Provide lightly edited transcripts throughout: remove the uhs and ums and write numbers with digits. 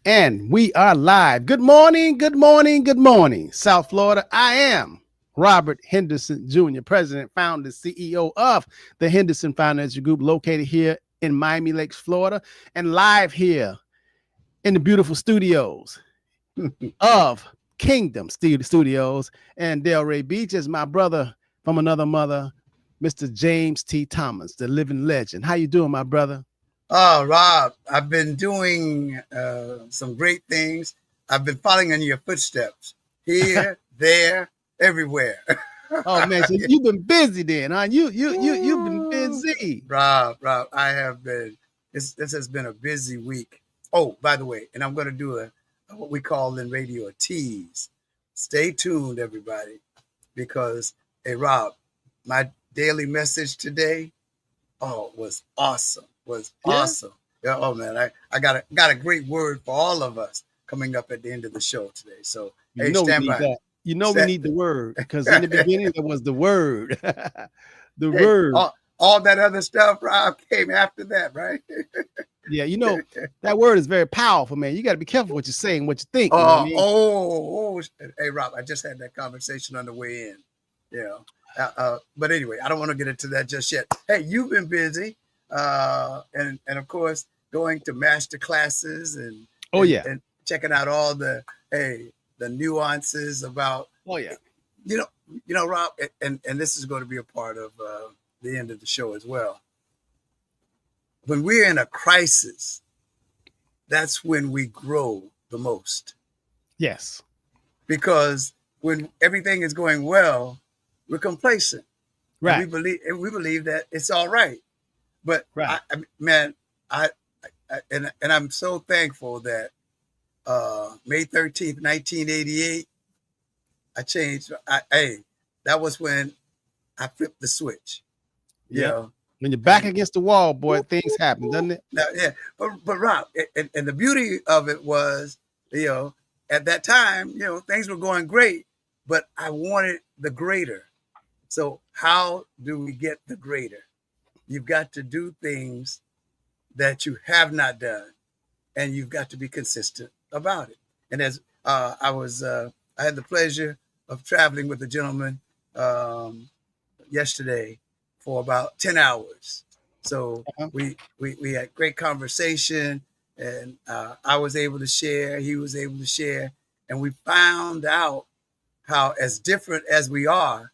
And we are live. Good morning, good morning, good morning, South Florida. I am Robert Henderson Jr., President, founder, CEO of the Henderson Financial Group, located here in Miami Lakes, Florida, and live here in the beautiful studios of Kingdom Studios. And Delray Beach is my brother from another mother, Mr. James T. Thomas, the living legend. How you doing, my brother? Oh, Rob, I've been doing some great things. I've been following in your footsteps here, there, everywhere. Oh man, so you've been busy then, huh? You've been busy. Rob, I have been. This has been a busy week. Oh, by the way, and I'm going to do a what we call in radio a tease. Stay tuned, everybody, because hey, Rob, my daily message today, was awesome. Was Yeah. awesome. Yeah, oh man, I got a great word for all of us coming up at the end of the show today. So You hey, know we stand need by. that. You know we Stand, need the word because in the beginning there was the word. The hey, word. all that other stuff, Rob, came after that, right? Yeah, that word is very powerful, man. You got to be careful what you're saying, what you think. You know what I mean? Hey, Rob, I just had that conversation on the way in. You know, but anyway, I don't want to get into that just yet. Hey, you've been busy, and of course going to master classes and Oh yeah. and checking out all the the nuances about Oh yeah. you know Rob, and this is going to be a part of the end of the show as well. When we're in a crisis, that's when we grow the most. Yes. Because when everything is going well, we're complacent. Right. And we believe that it's all right. But Right. man, I and I'm so thankful that May 13th, 1988, I changed. That was when I flipped the switch. You Yeah. know, When you're back against the wall, boy, things happen, doesn't it? now, yeah, but Rob, and the beauty of it was, at that time, things were going great, but I wanted the greater. So how do we get the greater? You've got to do things that you have not done, and you've got to be consistent about it. And as I had the pleasure of traveling with a gentleman yesterday for about 10 hours. So Uh-huh. we had great conversation, and I was able to share, he was able to share, and we found out how, as different as we are,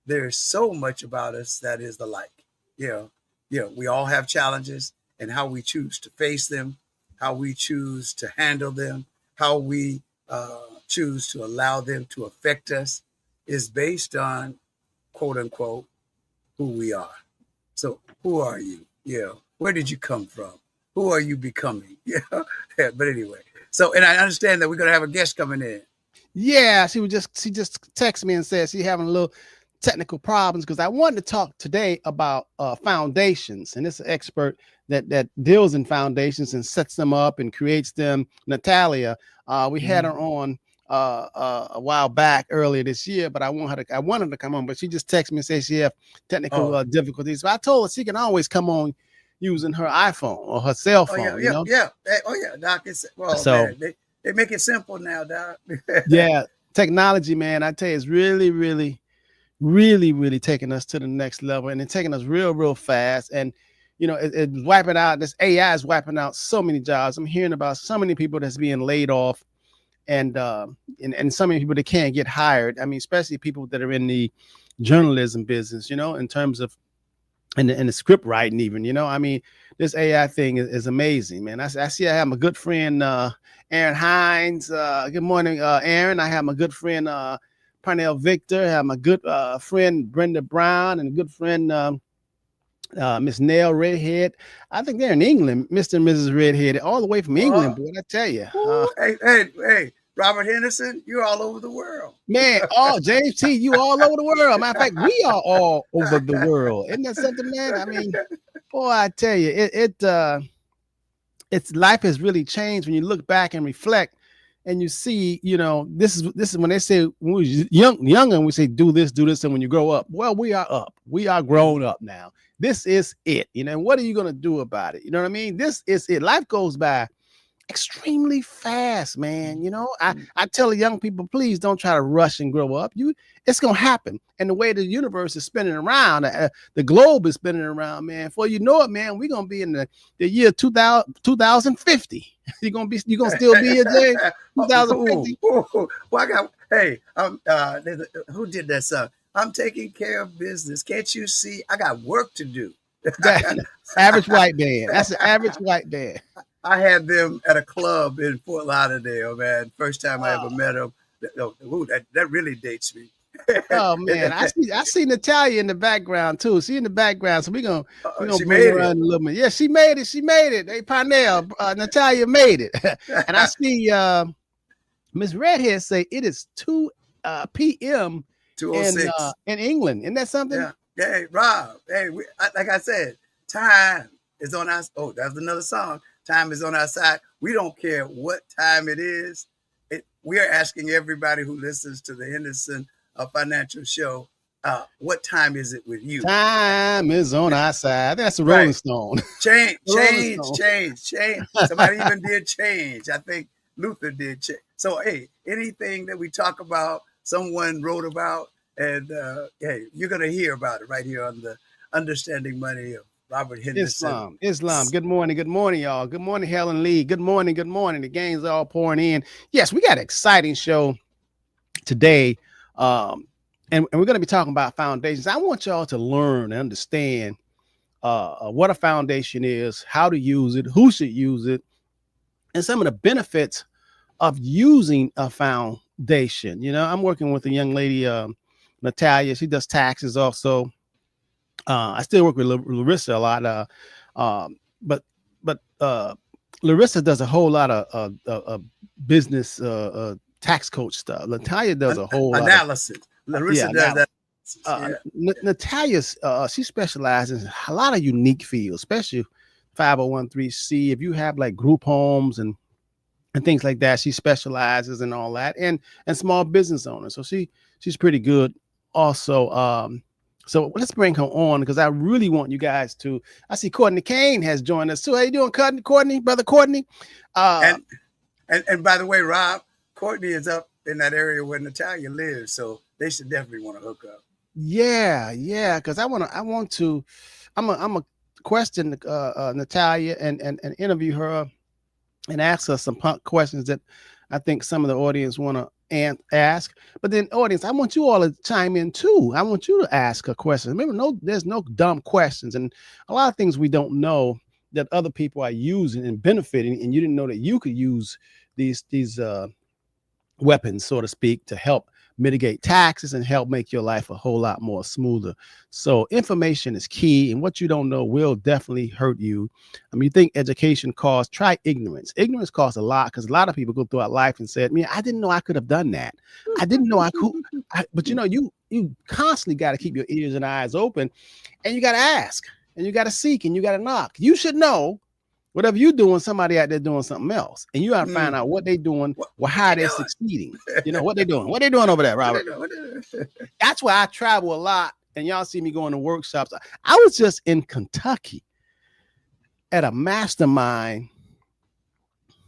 there's so much about us that is alike. We all have challenges, and how we choose to face them, how we choose to handle them, how we choose to allow them to affect us is based on, quote unquote, who we are. So who are you? Where did you come from? Who are you becoming? But anyway, so, and I understand that we're going to have a guest coming in. Yeah, she just texted me and said she having a little technical problems because I wanted to talk today about foundations, and this is an expert that deals in foundations and sets them up and creates them. Natalia, we had her on a while back earlier this year, but I wanted her to come on, but she just texted me and said she have technical difficulties. So I told her she can always come on using her iPhone or her cell phone. Yeah. Doc. So man, they make it simple now, Doc. yeah, technology, man, I tell you, it's really, really, really, really taking us to the next level, and it's taking us real, real fast. And it's wiping out. This AI is wiping out so many jobs. I'm hearing about so many people that's being laid off, and so many people that can't get hired. I mean, especially people that are in the journalism business. In terms of and the script writing, even. I mean, this AI thing is amazing, man. I see. I have my good friend Aaron Hines. Good morning, Aaron. I have my good friend Parnell Victor. I have my good friend Brenda Brown and a good friend Miss Nell Redhead. I think they're in England, Mr. and Mrs. Redhead, all the way from England, boy. I tell you. Hey, Robert Henderson, you're all over the world. Man, James T, you all over the world. Matter of fact, we are all over the world. Isn't that something, man? I mean, boy, I tell you, it's life has really changed when you look back and reflect, and you see, this is when they say when we were younger, and we say do this, and when you grow up, well, we are up, we are grown up now. This is it, and what are you gonna do about it? You know what I mean? This is it. Life goes by extremely fast, man. You know, I tell the young people, please don't try to rush and grow up. It's gonna happen. And the way the universe is spinning around, the globe is spinning around, man. Before you know it, man, we're gonna be in the year 2050. You're gonna still be here, Jay. 2050. Well, I got. Hey, who did that song? I'm taking care of business. Can't you see? I got work to do. Average white man. That's an average white man. I had them at a club in Fort Lauderdale, man. First time I ever met them. Ooh, that really dates me. Oh man, I see Natalia in the background too. She in the background, so we're gonna bring her around a little bit. Yeah, she made it. Hey, Parnell, Natalia made it. And I see Miss Redhead say it is 2 p.m. in England. Isn't that something? Yeah. Hey, Rob. Hey, like I said, time is on our. Oh, that's another song. Time is on our side. We don't care what time it is. We are asking everybody who listens to the Henderson Financial Show, what time is it with you? Time is on our side. That's a Rolling Stone. Change. Somebody even did change. I think Luther did change. So, hey, anything that we talk about, someone wrote about, and hey, you're going to hear about it right here on the Understanding Money of Robert Henderson. Islam. Good morning, y'all. Good morning, Helen Lee. Good morning. The gang's all pouring in. Yes, we got an exciting show today. And we're going to be talking about foundations. I want y'all to learn and understand what a foundation is, how to use it, who should use it, and some of the benefits of using a foundation. You know, I'm working with a young lady, Natalia. She does taxes also. I still work with Larissa a lot, but Larissa does a whole lot of business tax coach stuff. Natalia does a whole analysis. Larissa does that. Natalia's she specializes in a lot of unique fields, especially 501(c)(3). If you have like group homes and things like that, she specializes in all that, and small business owners. So she's pretty good also. So let's bring her on because I really want you guys to. I see Courtney Kane has joined us too. How you doing, Courtney, brother Courtney? And by the way, Rob, Courtney is up in that area where Natalia lives, so they should definitely want to hook up. Yeah, because I'm a question Natalia and interview her and ask her some questions that I think some of the audience want to ask. But then, audience, I want you all to chime in too. I want you to ask a question. Remember, there's no dumb questions, and a lot of things we don't know that other people are using and benefiting, and you didn't know that you could use these weapons, so to speak, to help mitigate taxes and help make your life a whole lot more smoother. So information is key, and what you don't know will definitely hurt you. I mean, you think education costs, try ignorance. Ignorance costs a lot because a lot of people go throughout life and said, "Man, I didn't know I could have done that. I didn't know I could." But you know, you constantly got to keep your ears and eyes open, and you got to ask, and you got to seek, and you got to knock. You should know. Whatever you're doing, somebody out there doing something else, and you got to find out what they're doing, how they're succeeding. You know what they're doing. What they're doing over there, Robert? That's why I travel a lot, and y'all see me going to workshops. I was just in Kentucky at a mastermind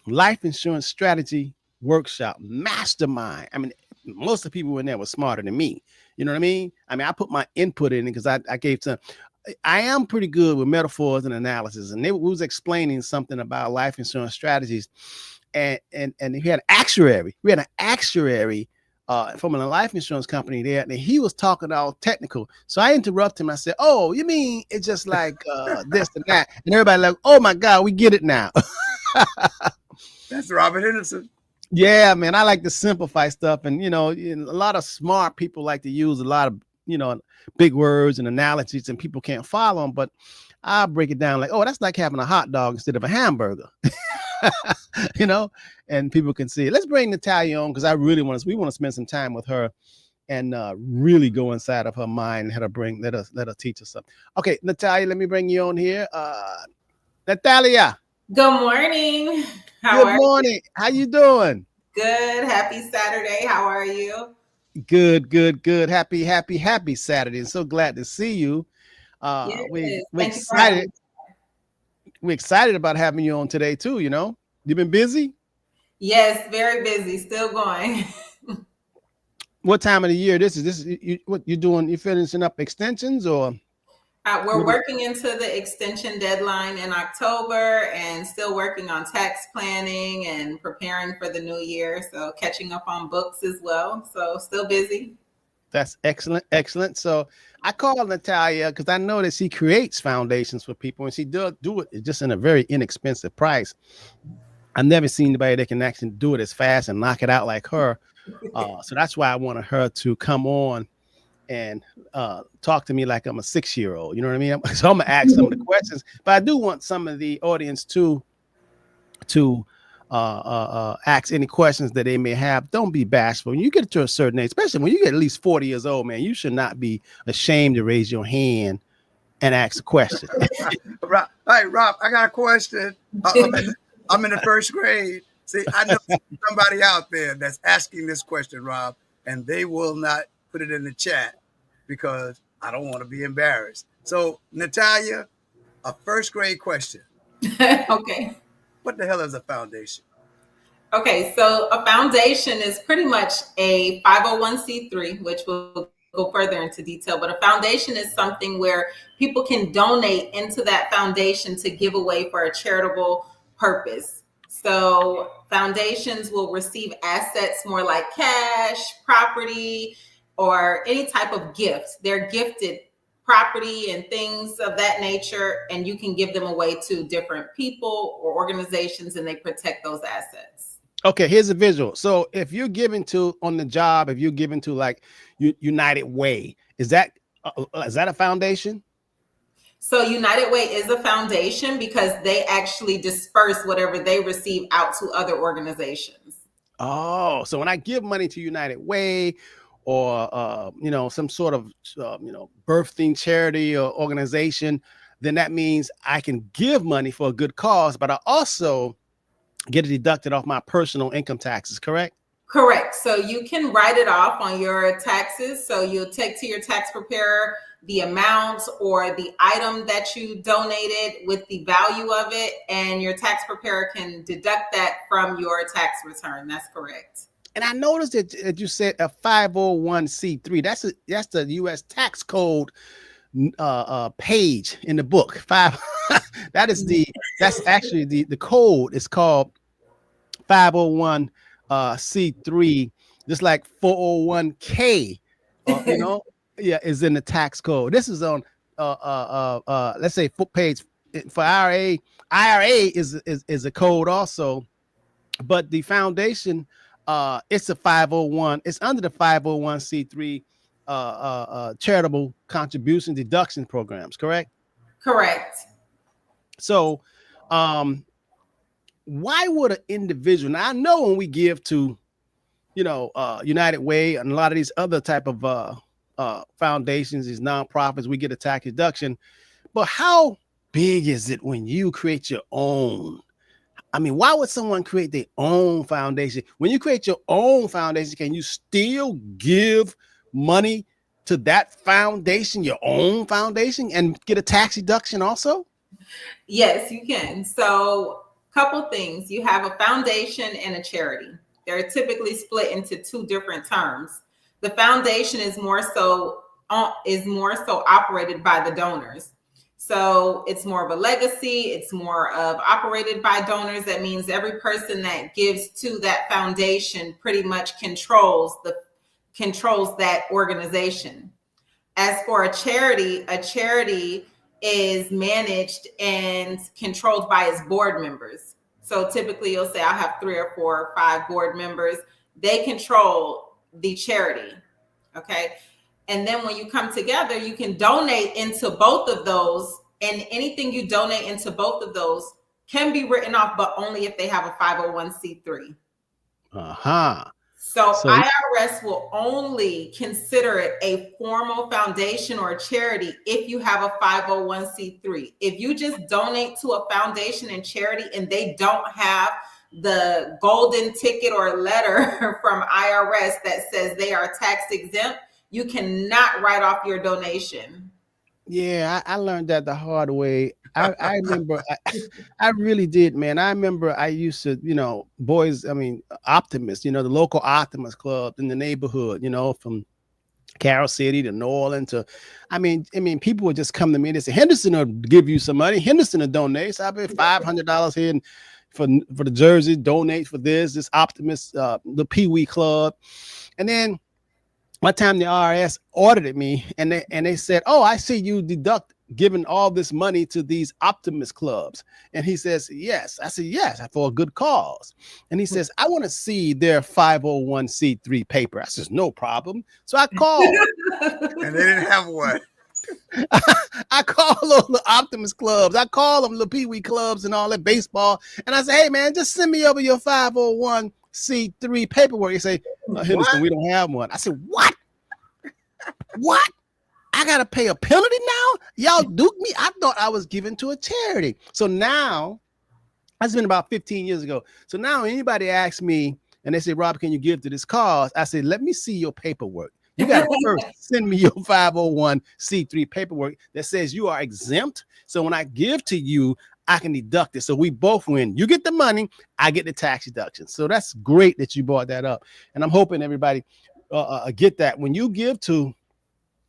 life insurance strategy workshop. Mastermind. I mean, most of the people in there were smarter than me. You know what I mean? I mean, I put my input in it because I gave some. I am pretty good with metaphors and analysis, and we was explaining something about life insurance strategies, and we had an actuary. We had an actuary from a life insurance company there, and he was talking all technical. So I interrupted him. I said, "Oh, you mean it's just like this and that?" And everybody like, "Oh my God, we get it now." That's Robert Henderson. Yeah, man, I like to simplify stuff, and a lot of smart people like to use a lot of big words and analogies, and people can't follow them. But I break it down like, oh, that's like having a hot dog instead of a hamburger, and people can see it. Let's bring Natalia on because we want to spend some time with her and really go inside of her mind and let her teach us something. Okay, Natalia, let me bring you on here. Natalia. Good morning. Good morning. How you doing? Good. Happy Saturday. How are you? Good. Happy Saturday. And so glad to see you. We're excited. We're excited about having you on today too, You been busy? Yes, very busy, still going. What time of the year this is? What you doing? You finishing up extensions or? We're working into the extension deadline in October and still working on tax planning and preparing for the new year. So catching up on books as well. So still busy. That's excellent, excellent. So I call Natalia because I know that she creates foundations for people, and she does do it just in a very inexpensive price. I've never seen anybody that can actually do it as fast and knock it out like her. So that's why I wanted her to come on and talk to me like I'm a 6-year-old. You know what I mean? So I'm gonna ask some of the questions, but I do want some of the audience to ask any questions that they may have. Don't be bashful. When you get to a certain age, especially when you get at least 40 years old, man, you should not be ashamed to raise your hand and ask a question. Rob, hey, Rob, I got a question. I'm in the first grade. See, I know somebody out there that's asking this question, Rob, and they will not put it in the chat because I don't want to be embarrassed. So, Natalia, a first grade question. Okay. What the hell is a foundation? Okay, so a foundation is pretty much a 501c3, which will go further into detail, but a foundation is something where people can donate into that foundation to give away for a charitable purpose. So foundations will receive assets more like cash, property, or any type of gift. They're gifted property and things of that nature, and you can give them away to different people or organizations, and they protect those assets. Okay, here's a visual. So if you're giving to on the job, if you're giving to like United Way, is that a foundation? So United Way is a foundation because they actually disperse whatever they receive out to other organizations. Oh, so when I give money to United Way or some sort of birthing charity or organization, then that means I can give money for a good cause, but I also get it deducted off my personal income taxes, correct? Correct. So you can write it off on your taxes. So you'll take to your tax preparer the amount or the item that you donated with the value of it, and your tax preparer can deduct that from your tax return. That's correct. And I noticed that you said a 501c3. That's the U.S. tax code page in the book. That's actually the code is called 501 C3, just like 401k. Is in the tax code. This is on let's say page for IRA. IRA is a code also, but the foundation it's a 501. It's under the 501c3 charitable contribution deduction programs, correct? Correct. So why would an individual, now I know when we give to United Way and a lot of these other type of foundations, these nonprofits, we get a tax deduction, but how big is it when you create your own? I mean, why would someone create their own foundation? When you create your own foundation, can you still give money to that foundation, your own foundation, and get a tax deduction also? Yes, you can. So couple things. You have a foundation and a charity. They're typically split into two different terms. The foundation is more so operated by the donors. So it's more of a legacy. It's more of operated by donors. That means every person that gives to that foundation pretty much controls that organization. As for a charity is managed and controlled by its board members. So typically you'll say, I'll have 3 or 4 or 5 board members. They control the charity. Okay. And then when you come together, you can donate into both of those, and anything you donate into both of those can be written off, but only if they have a 501c3. So IRS will only consider it a formal foundation or a charity if you have a 501c3. If you just donate to a foundation and charity and they don't have the golden ticket or letter from IRS that says they are tax exempt, you cannot write off your donation. Yeah, I learned that the hard way I remember I really did, man. I remember I used to, boys, I mean, Optimist, the local Optimist club in the neighborhood, from Carroll City to New Orleans to, I mean, people would just come to me and they say, Henderson will give you some money. Henderson will donate. So I bet $500 here for the jersey, donate for this Optimist, the Pee Wee Club. And then one time the IRS audited me and they said, oh, I see you giving all this money to these Optimist clubs. And he says, yes. I said, yes, for a good cause. And he says, I want to see their 501c3 paper. I says, no problem. So I called. And they didn't have one. I call all the Optimist clubs. I call them the Pee Wee clubs and all that baseball. And I say, hey, man, just send me over your 501c3 paperwork. They say, Henderson, we don't have one. I said, what? What? I got to pay a penalty now? Y'all duke me? I thought I was giving to a charity. So now, that's been about 15 years ago. So now anybody asks me and they say, Rob, can you give to this cause? I say, let me see your paperwork. You got to first send me your 501c3 paperwork that says you are exempt. So when I give to you, I can deduct it. So we both win. You get the money, I get the tax deduction. So that's great that you brought that up. And I'm hoping everybody get that. When you give to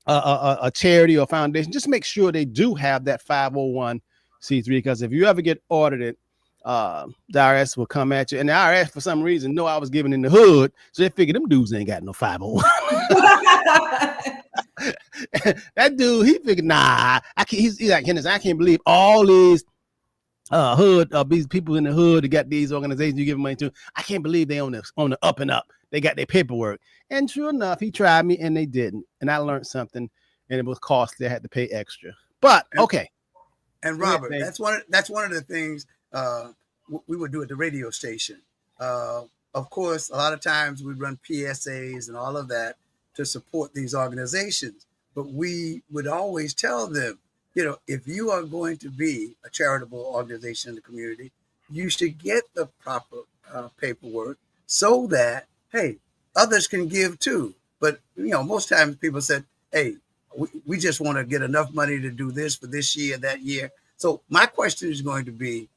a charity or foundation, just make sure they do have that 501c3, because if you ever get audited, the IRS will come at you. And the IRS, for some reason, know I was giving in the hood, so they figured them dudes ain't got no 501. That dude, he figured, nah, he's like, Henderson, I can't believe all these these people in the hood that got these organizations you give money to. I can't believe they on the up and up. They got their paperwork. And true enough, he tried me and they didn't. And I learned something, and it was costly. I had to pay extra. But okay. And Robert, that's one of the things we would do at the radio station. Of course, a lot of times we run PSAs and all of that to support these organizations. But we would always tell them, if you are going to be a charitable organization in the community, you should get the proper paperwork so that, hey, others can give too. But, most times people said, hey, we just want to get enough money to do this for this year, that year. So my question is going to be,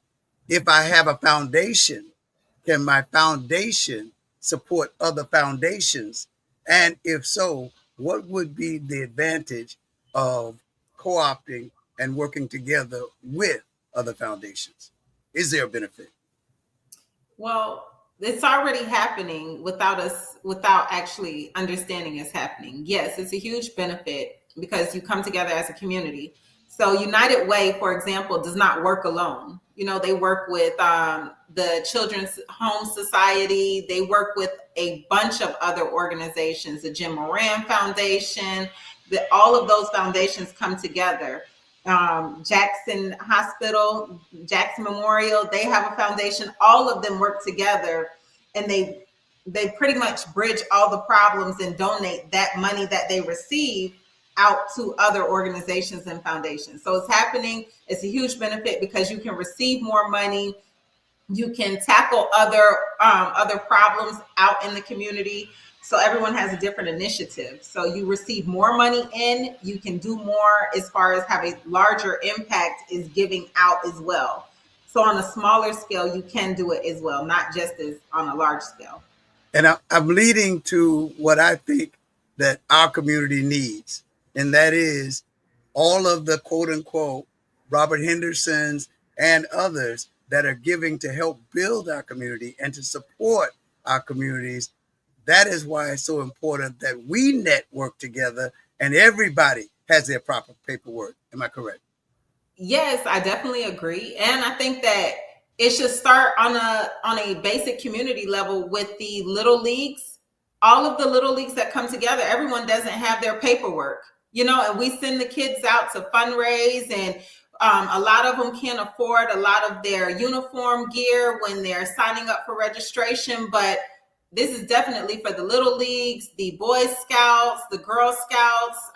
if I have a foundation, can my foundation support other foundations? And if so, what would be the advantage of co-opting and working together with other foundations? Is there a benefit? Well, it's already happening without actually understanding it's happening. Yes, it's a huge benefit because you come together as a community. So United Way, for example, does not work alone. They work with the Children's Home Society. They work with a bunch of other organizations, the Jim Moran Foundation. All of those foundations come together. Jackson Hospital, Jackson Memorial, they have a foundation. All of them work together, and they pretty much bridge all the problems and donate that money that they receive out to other organizations and foundations. So it's happening. It's a huge benefit because you can receive more money. You can tackle other problems out in the community. So everyone has a different initiative. So you receive more money in, you can do more as far as have a larger impact is giving out as well. So on a smaller scale, you can do it as well, not just as on a large scale. And I'm leading to what I think that our community needs. And that is all of the quote unquote Robert Hendersons and others that are giving to help build our community and to support our communities. That is why it's so important that we network together and everybody has their proper paperwork. Am I correct? Yes, I definitely agree. And I think that it should start on a basic community level with the little leagues. All of the little leagues that come together, everyone doesn't have their paperwork, and we send the kids out to fundraise, and a lot of them can't afford a lot of their uniform gear when they're signing up for registration. But this is definitely for the little leagues, the Boy Scouts, the Girl Scouts,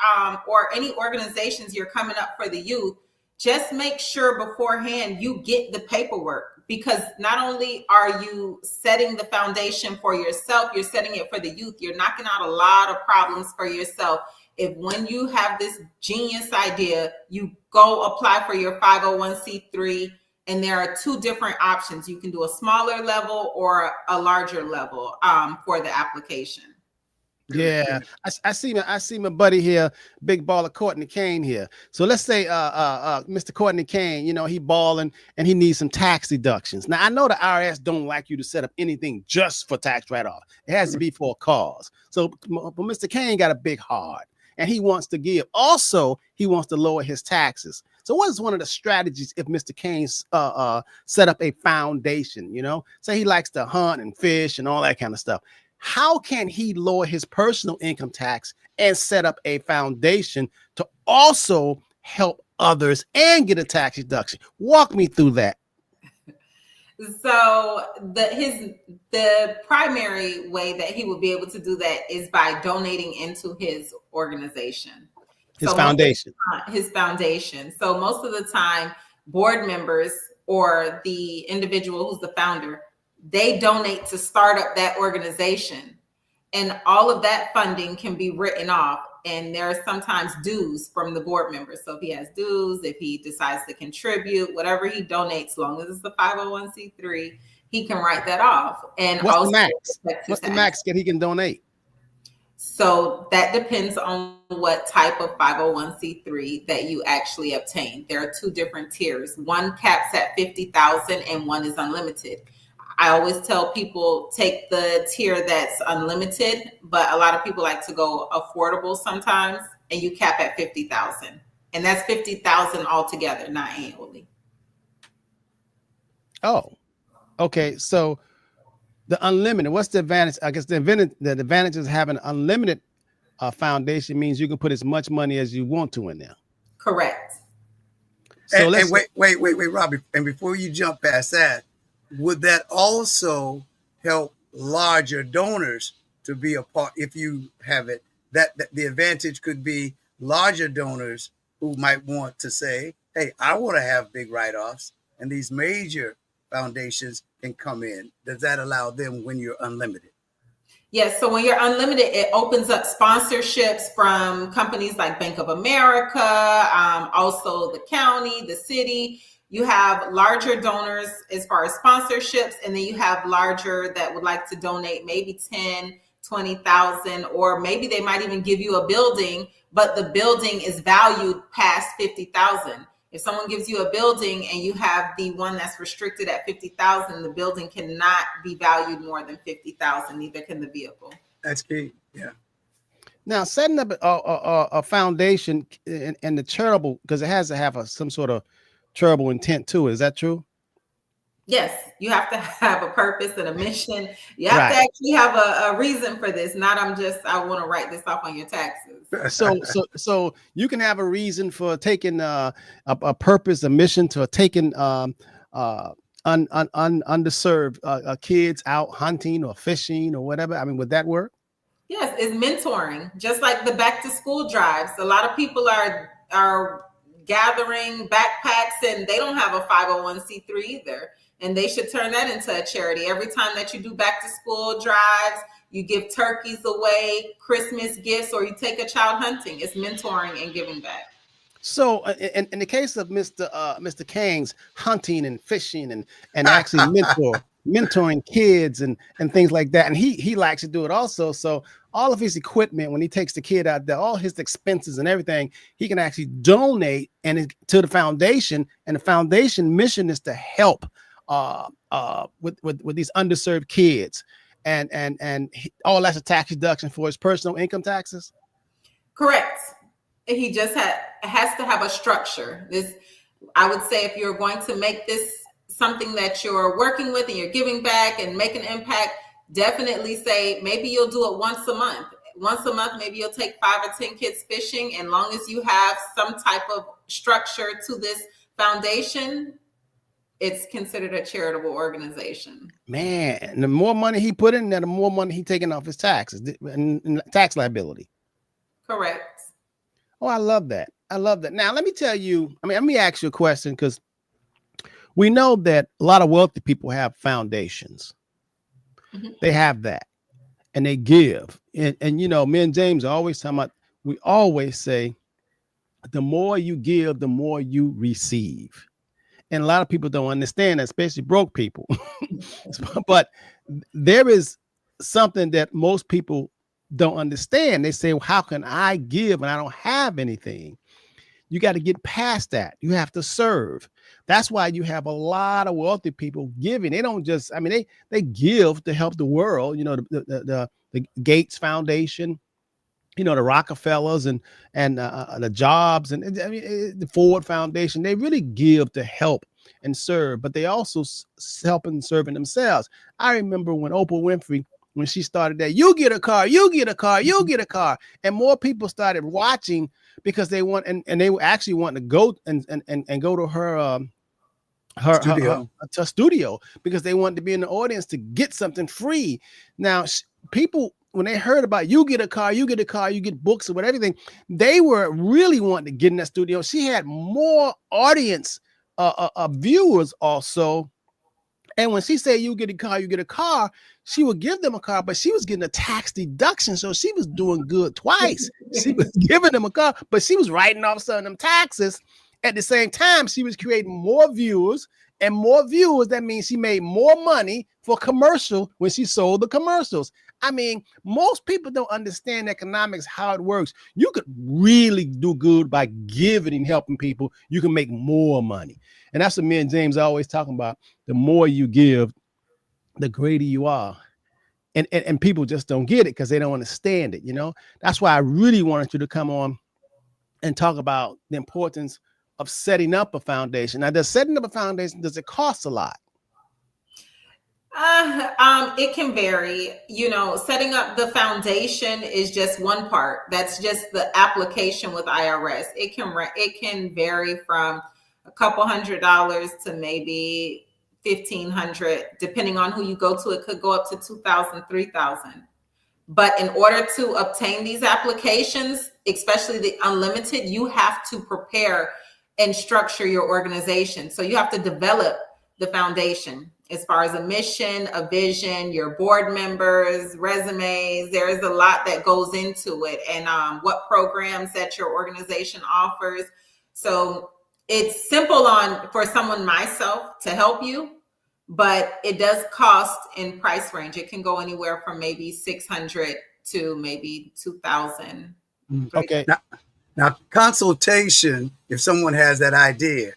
or any organizations you're coming up for the youth. Just make sure beforehand you get the paperwork, because not only are you setting the foundation for yourself, you're setting it for the youth. You're knocking out a lot of problems for yourself if when you have this genius idea, you go apply for your 501c3, and there are two different options. You can do a smaller level or a larger level for the application. Yeah, I see my buddy here, big baller Courtney Kane here. So let's say Mr. Courtney Kane, you know, he balling and he needs some tax deductions. Now I know the IRS don't like you to set up anything just for tax write-off. It has to be for a cause. So but Mr. Kane got a big heart and he wants to give. Also, he wants to lower his taxes. So what is one of the strategies if Mr. Kane set up a foundation, you know, say he likes to hunt and fish and all that kind of stuff. How can he lower his personal income tax and set up a foundation to also help others and get a tax deduction? Walk me through that. So the primary way that he would be able to do that is by donating into his organization. His foundation. His foundation. So most of the time, board members or the individual who's the founder, they donate to start up that organization, and all of that funding can be written off. And there are sometimes dues from the board members. So if he has dues, if he decides to contribute, whatever he donates, as long as it's the 501c3, he can write that off. And what's also the max? What's the max that he can donate? So that depends on what type of 501c3 that you actually obtain. There are two different tiers. One caps at 50,000 and one is unlimited. I always tell people take the tier that's unlimited, but a lot of people like to go affordable sometimes, and you cap at 50,000, and that's 50,000 altogether, not annually. Oh, okay. So the unlimited, what's the advantage? I guess the advantage of having an unlimited foundation means you can put as much money as you want to in there. Correct. So and wait, Robbie, and before you jump past that, would that also help larger donors to be a part? If you have it, that the advantage could be larger donors who might want to say, hey, I want to have big write-offs, and these major foundations can come in. Does that allow them when you're unlimited? Yes. So when you're unlimited, it opens up sponsorships from companies like Bank of America, also the county, the city. You have larger donors as far as sponsorships, and then you have larger that would like to donate maybe 10, 20,000, or maybe they might even give you a building, but the building is valued past 50,000. If someone gives you a building and you have the one that's restricted at 50,000, the building cannot be valued more than 50,000. Neither can the vehicle. That's key. Yeah. Now, setting up a foundation and the charitable, because it has to have some sort of charitable intent too. Is that true? Yes, you have to have a purpose and a mission. You have to actually have a reason for this. Not I want to write this off on your taxes. So you can have a reason for taking a purpose, a mission to taking underserved kids out hunting or fishing or whatever. I mean, would that work? Yes, it's mentoring, just like the back to school drives. A lot of people are gathering backpacks and they don't have a 501c3 either. And they should turn that into a charity. Every time that you do back to school drives, you give turkeys away, Christmas gifts, or you take a child hunting. It's mentoring and giving back. So in the case of Mr. Kane's hunting and fishing and actually mentoring kids and things like that. And he likes to do it also. So all of his equipment, when he takes the kid out there, all his expenses and everything, he can actually donate to the foundation. And the foundation mission is to help with these underserved kids, and all that's a tax deduction for his personal income taxes. Correct. He just has to have a structure. I would say, if you're going to make this something that you're working with and you're giving back and make an impact, definitely say maybe you'll do it once a month. Once a month, maybe you'll take 5 or 10 kids fishing. And long as you have some type of structure to this foundation, it's considered a charitable organization. Man, the more money he put in there, the more money he taking off his taxes and tax liability. Correct. Oh, I love that. I love that. Now, let me tell you, let me ask you a question, because we know that a lot of wealthy people have foundations. Mm-hmm. They have that and they give. And me and James are always talking about we always say, the more you give, the more you receive. And a lot of people don't understand that, especially broke people. But there is something that most people don't understand. They say, well, how can I give when I don't have anything? You got to get past that. You have to serve. That's why you have a lot of wealthy people giving. They don't just, I mean, they give to help the world. You know, the Gates Foundation, you know, the Rockefellers and the Jobs and I mean the Ford Foundation. They really give to help and serve, but they also help and serving themselves. I remember when Oprah Winfrey, when she started that, you get a car, you get a car, you get a car, and more people started watching because they want and they actually want to go and go to her studio because they wanted to be in the audience to get something free. Now, people, when they heard about you get a car, you get a car, you get books or whatever, everything, they were really wanting to get in that studio. She had more audience viewers also. And when she said you get a car, you get a car, she would give them a car, but she was getting a tax deduction. So she was doing good twice. She was giving them a car, but she was writing off some of them taxes. At the same time, she was creating more viewers and more viewers. That means she made more money for commercial when she sold the commercials. I mean, most people don't understand economics, how it works. You could really do good by giving and helping people. You can make more money. And that's what me and James are always talking about. The more you give, the greater you are. And people just don't get it because they don't understand it. You know, that's why I really wanted you to come on and talk about the importance of setting up a foundation. Now, does setting up a foundation, does it cost a lot? It can vary. You know, setting up the foundation is just one part. That's just the application with IRS. It can vary from a couple $100 to maybe $1,500, depending on who you go to. It could go up to $2,000, $3,000. But in order to obtain these applications, especially the unlimited, you have to prepare and structure your organization. So you have to develop the foundation as far as a mission, a vision, your board members, resumes. There is a lot that goes into it, and what programs that your organization offers. So it's simple for someone myself to help you, but it does cost in price range. It can go anywhere from maybe $600 to maybe $2,000. Okay. Now, consultation, if someone has that idea,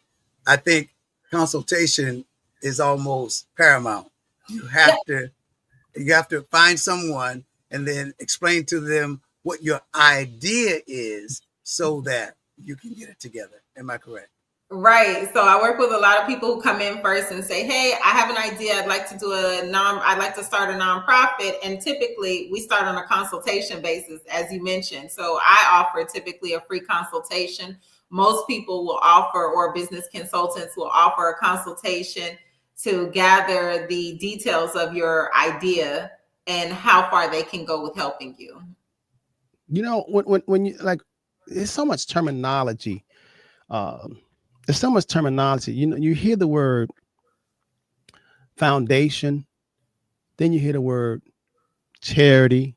I think consultation is almost paramount. You have to find someone and then explain to them what your idea is so that you can get it together. Am I correct? Right. So I work with a lot of people who come in first and say, hey, I have an idea. I'd like to I'd like to start a nonprofit. And typically we start on a consultation basis, as you mentioned. So I offer typically a free consultation. Most people will offer, or business consultants will offer, a consultation to gather the details of your idea and how far they can go with helping you. You know, when you like, there's so much terminology. There's so much terminology. You know, you hear the word foundation, then you hear the word charity,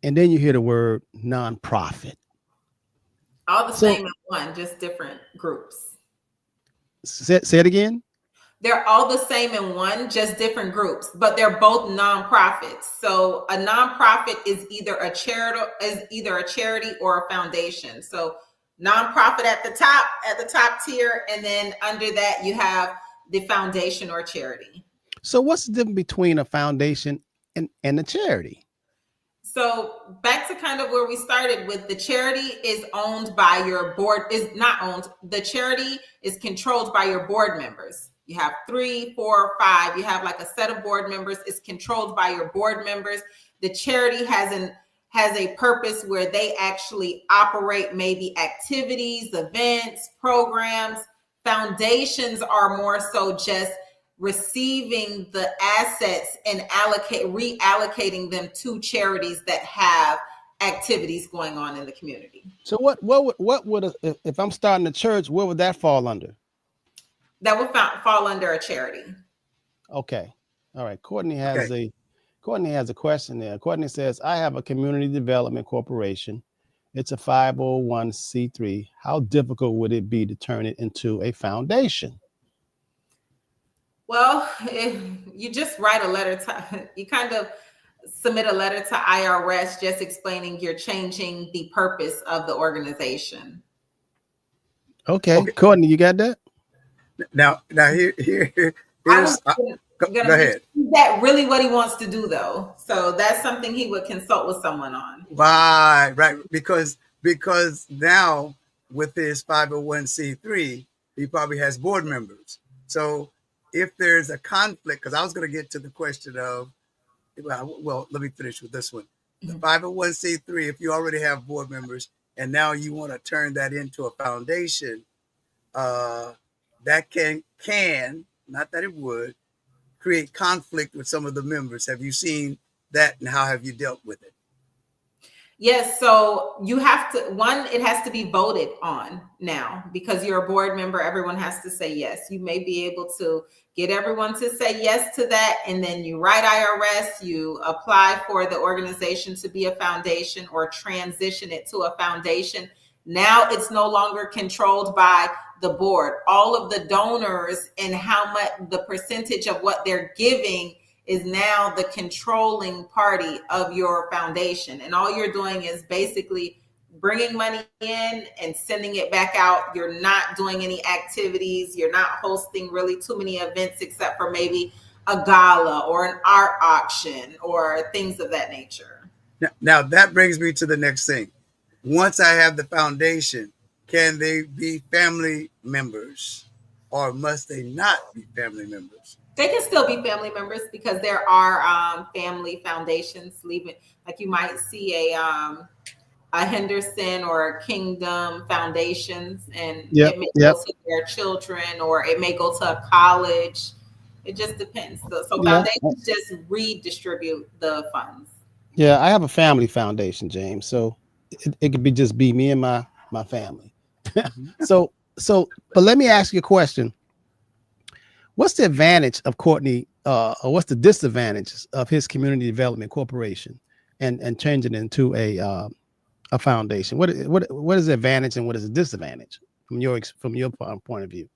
and then you hear the word nonprofit. All the same in one, just different groups. Say it again. They're all the same in one, just different groups, but they're both nonprofits. So a nonprofit is either a charity or a foundation. So nonprofit at the top tier, and then under that you have the foundation or charity. So what's the difference between a foundation and a charity? So back to kind of where we started with, the charity is owned by your board, is not owned. The charity is controlled by your board members. You have 3, 4, 5. You have like a set of board members. It's controlled by your board members. The charity has a purpose where they actually operate maybe activities, events, programs. Foundations are more so just receiving the assets and reallocating them to charities that have activities going on in the community. So what would if I'm starting a church, what would that fall under? That would fall under a charity. Okay. All right. Courtney has a question there. Courtney says, I have a community development corporation It's a 501c3. How difficult would it be to turn it into a foundation? Well, if you just write a letter to, you kind of submit a letter to IRS just explaining you're changing the purpose of the organization. Okay. Courtney, you got that? Now here's go ahead. Is that really what he wants to do, though? So that's something he would consult with someone on. Right. Because now with his 501c3, he probably has board members. So if there's a conflict, because I was going to get to the question of, well, let me finish with this one. The 501c3, if you already have board members and now you want to turn that into a foundation, that can, not that it would, create conflict with some of the members. Have you seen that, and how have you dealt with it? Yes, so you have to, one, it has to be voted on now because you're a board member. Everyone has to say yes. You may be able to get everyone to say yes to that, and then you write IRS, you apply for the organization to be a foundation or transition it to a foundation. Now it's no longer controlled by the board. All of the donors and how much the percentage of what they're giving is now the controlling party of your foundation. And all you're doing is basically bringing money in and sending it back out. You're not doing any activities. You're not hosting really too many events except for maybe a gala or an art auction or things of that nature. Now that brings me to the next thing. Once I have the foundation, can they be family members or must they not be family members? They can still be family members because there are family foundations leaving. Like you might see a Henderson or a Kingdom foundations, and it may go to their children or it may go to a college. It just depends. So foundations just redistribute the funds. Yeah, I have a family foundation, James. So it could be just be me and my family. So, but let me ask you a question. What's the advantage of Courtney, or what's the disadvantages of his community development corporation and changing it into a foundation? What is the advantage and what is the disadvantage from your point of view?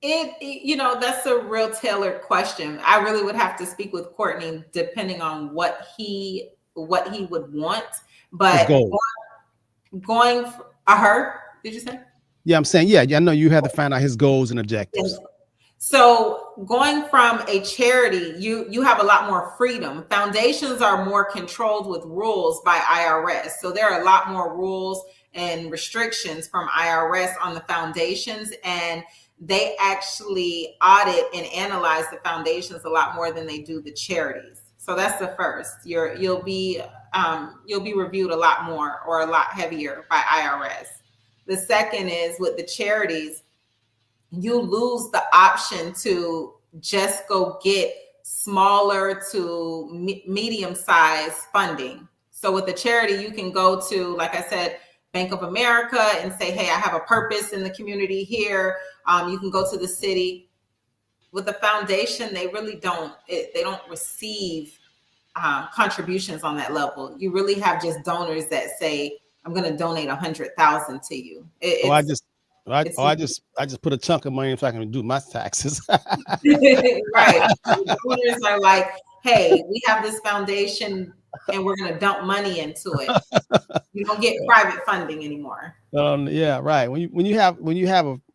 That's a real tailored question. I really would have to speak with Courtney depending on what he would want. But going for her, did you say? Yeah, I'm saying, I know you have to find out his goals and objectives. Yes. So going from a charity, you have a lot more freedom. Foundations are more controlled with rules by IRS. So there are a lot more rules and restrictions from IRS on the foundations, and they actually audit and analyze the foundations a lot more than they do the charities. So that's the first. You'll be reviewed a lot more or a lot heavier by IRS. The second is with the charities, you lose the option to just go get smaller to medium-sized funding. So with the charity, you can go to, like I said, Bank of America and say, hey, I have a purpose in the community here. You can go to the city. With the foundation, they really don't receive contributions on that level. You really have just donors that say, I'm going to donate 100,000 to you. I just put a chunk of money so I can do my taxes. Right. Donors are like, hey, we have this foundation and we're going to dump money into it. You don't get private funding anymore. Yeah, right. When you have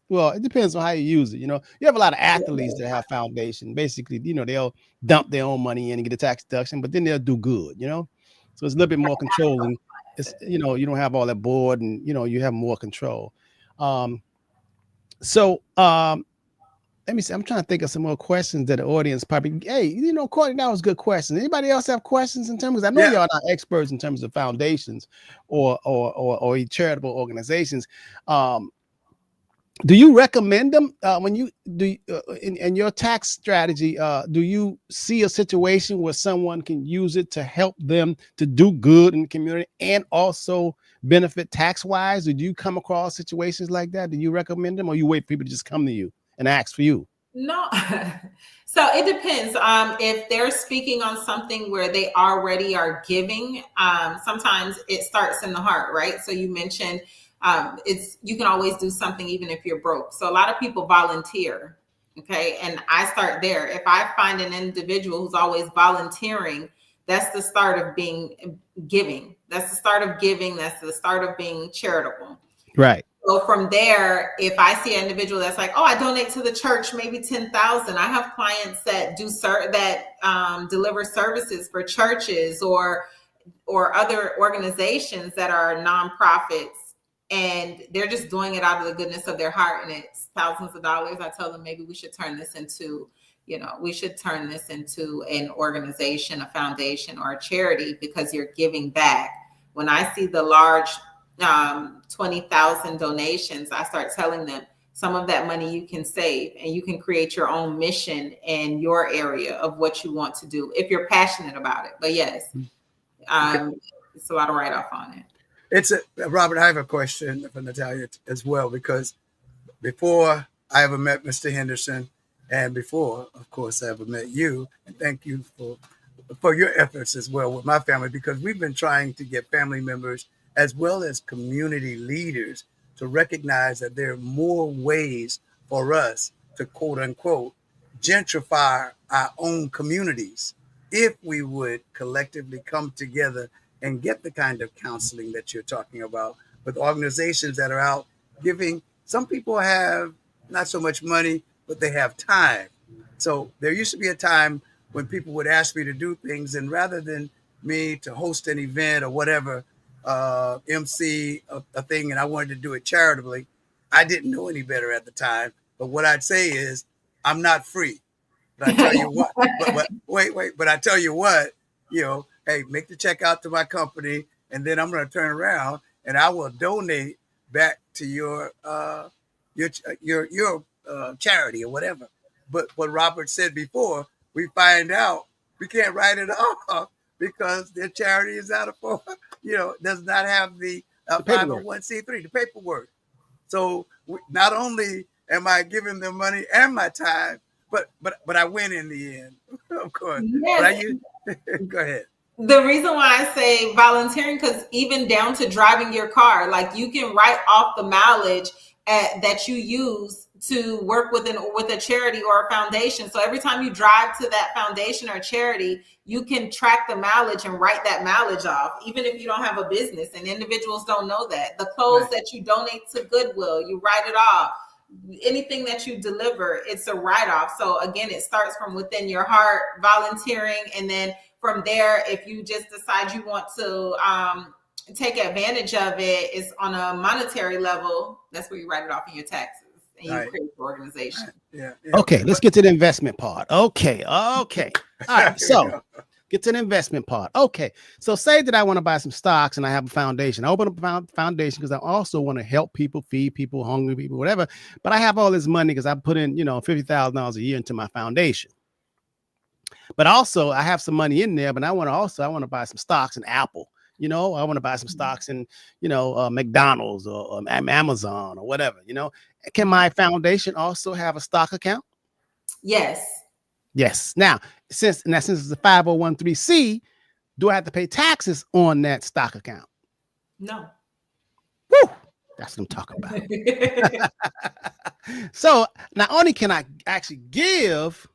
well, it depends on how you use it. You have a lot of athletes that have foundation. Basically, they'll dump their own money in and get a tax deduction, but then they'll do good. So it's a little bit more controlling. It's you don't have all that board, and you have more control. Let me see. I'm trying to think of some more questions that the audience probably. Hey, Courtney, that was good questions. Anybody else have questions in terms? I know y'all are not experts in terms of foundations or charitable organizations. Do you recommend them when you do in your tax strategy? Do you see a situation where someone can use it to help them to do good in the community and also benefit tax wise? Did you come across situations like that? Do you recommend them, or you wait for people to just come to you and ask for you? No. So it depends. If they're speaking on something where they already are giving, sometimes it starts in the heart, right? So you mentioned you can always do something even if you're broke. So a lot of people volunteer. Okay. And I start there. If I find an individual who's always volunteering, that's the start of being giving. That's the start of giving. That's the start of being charitable. Right. So from there, if I see an individual that's like, oh, I donate to the church, maybe 10,000. I have clients that deliver services for churches or other organizations that are nonprofits, and they're just doing it out of the goodness of their heart, and it's thousands of dollars. I tell them maybe we should turn this into, an organization, a foundation, or a charity, because you're giving back. When I see the large 20,000 donations, I start telling them some of that money you can save, and you can create your own mission in your area of what you want to do if you're passionate about it. But yes, it's a lot of write-off on it. Robert, I have a question for Natalia as well, because before I ever met Mr. Henderson, and before, of course, I ever met you, and thank you for your efforts as well with my family, because we've been trying to get family members as well as community leaders to recognize that there are more ways for us to, quote unquote, gentrify our own communities if we would collectively come together and get the kind of counseling that you're talking about with organizations that are out giving. Some people have not so much money, but they have time. So there used to be a time when people would ask me to do things, and rather than me to host an event or whatever, MC a thing, and I wanted to do it charitably, I didn't know any better at the time. But what I'd say is, I'm not free. But I tell you what, but I tell you what, hey, make the check out to my company, and then I'm going to turn around and I will donate back to your charity or whatever. But what Robert said before, we find out we can't write it off because their charity is out of, does not have the 501c3, the paperwork. So not only am I giving them money and my time, but I win in the end, of course. Yes. Go ahead. The reason why I say volunteering, because even down to driving your car, like you can write off the mileage that you use to work with a charity or a foundation. So every time you drive to that foundation or charity, you can track the mileage and write that mileage off, even if you don't have a business. And individuals don't know that. The clothes that you donate to Goodwill, you write it off. Anything that you deliver, it's a write-off. So again, it starts from within your heart, volunteering, and then from there, if you just decide you want to take advantage of it, it's on a monetary level. That's where you write it off in your taxes and you create your organization. Yeah. Okay, let's get to the investment part. Okay. All right, so get to the investment part. Okay, so say that I want to buy some stocks and I have a foundation. I open up a foundation because I also want to help people, feed people, hungry people, whatever. But I have all this money because I put in, $50,000 a year into my foundation. But also I have some money in there, but I want to buy some stocks in Apple. I want to buy some stocks in, McDonald's or Amazon or whatever, Can my foundation also have a stock account? Yes. Now, since it's a 501(c)(3), do I have to pay taxes on that stock account? No. Woo! That's what I'm talking about. So not only can I actually give,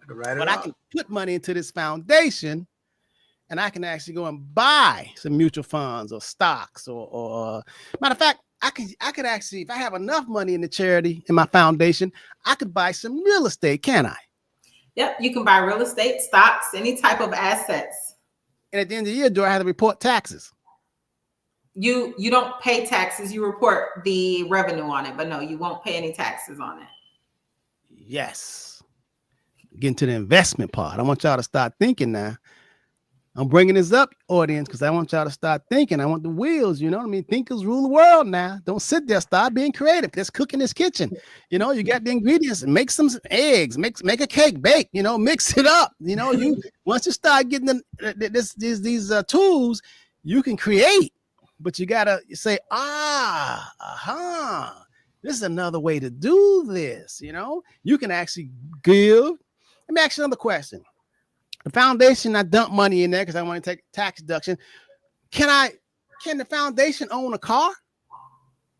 but I can put money into this foundation, and I can actually go and buy some mutual funds or stocks or matter of fact, I could actually, if I have enough money in the charity, in my foundation, I could buy some real estate, can I? Yep, you can buy real estate, stocks, any type of assets. And at the end of the year, do I have to report taxes? You don't pay taxes. You report the revenue on it, but no, you won't pay any taxes on it. Yes. Getting to the investment part. I want y'all to start thinking now. I'm bringing this up, audience, because I want y'all to start thinking. I want the wheels, thinkers rule the world now. Don't sit there, start being creative. Let's cook in this kitchen. You got the ingredients, make some eggs, make a cake, bake, mix it up. Once you start getting these tools, you can create, but you got to say, this this is another way to do this. You know, you can actually give. Let me ask you another question. The foundation, I dump money in there because I want to take tax deduction. Can the foundation own a car?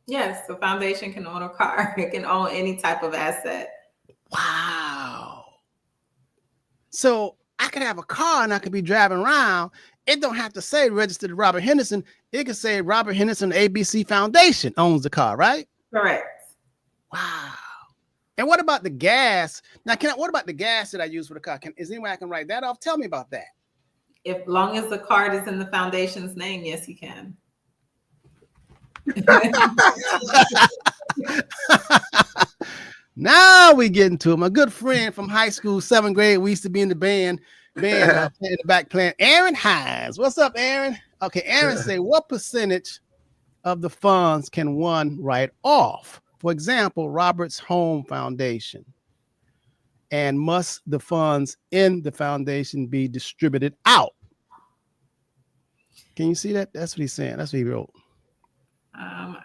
Yes, the foundation can own a car. It can own any type of asset. Wow. So I could have a car and I could be driving around. It don't have to say registered to Robert Henderson. It could say Robert Henderson ABC Foundation owns the car, right? Correct. Wow. And what about the gas? Now, what about the gas that I use for the car? Is there any way I can write that off? Tell me about that. If long as the card is in the foundation's name, yes, you can. Now we get into it. My good friend from high school, 7th grade. We used to be in the band in the back playing. Aaron Hines. What's up, Aaron? Okay, Aaron say, what percentage of the funds can one write off? For example, Robert's Home Foundation. And must the funds in the foundation be distributed out? Can you see that? That's what he's saying. That's what he wrote.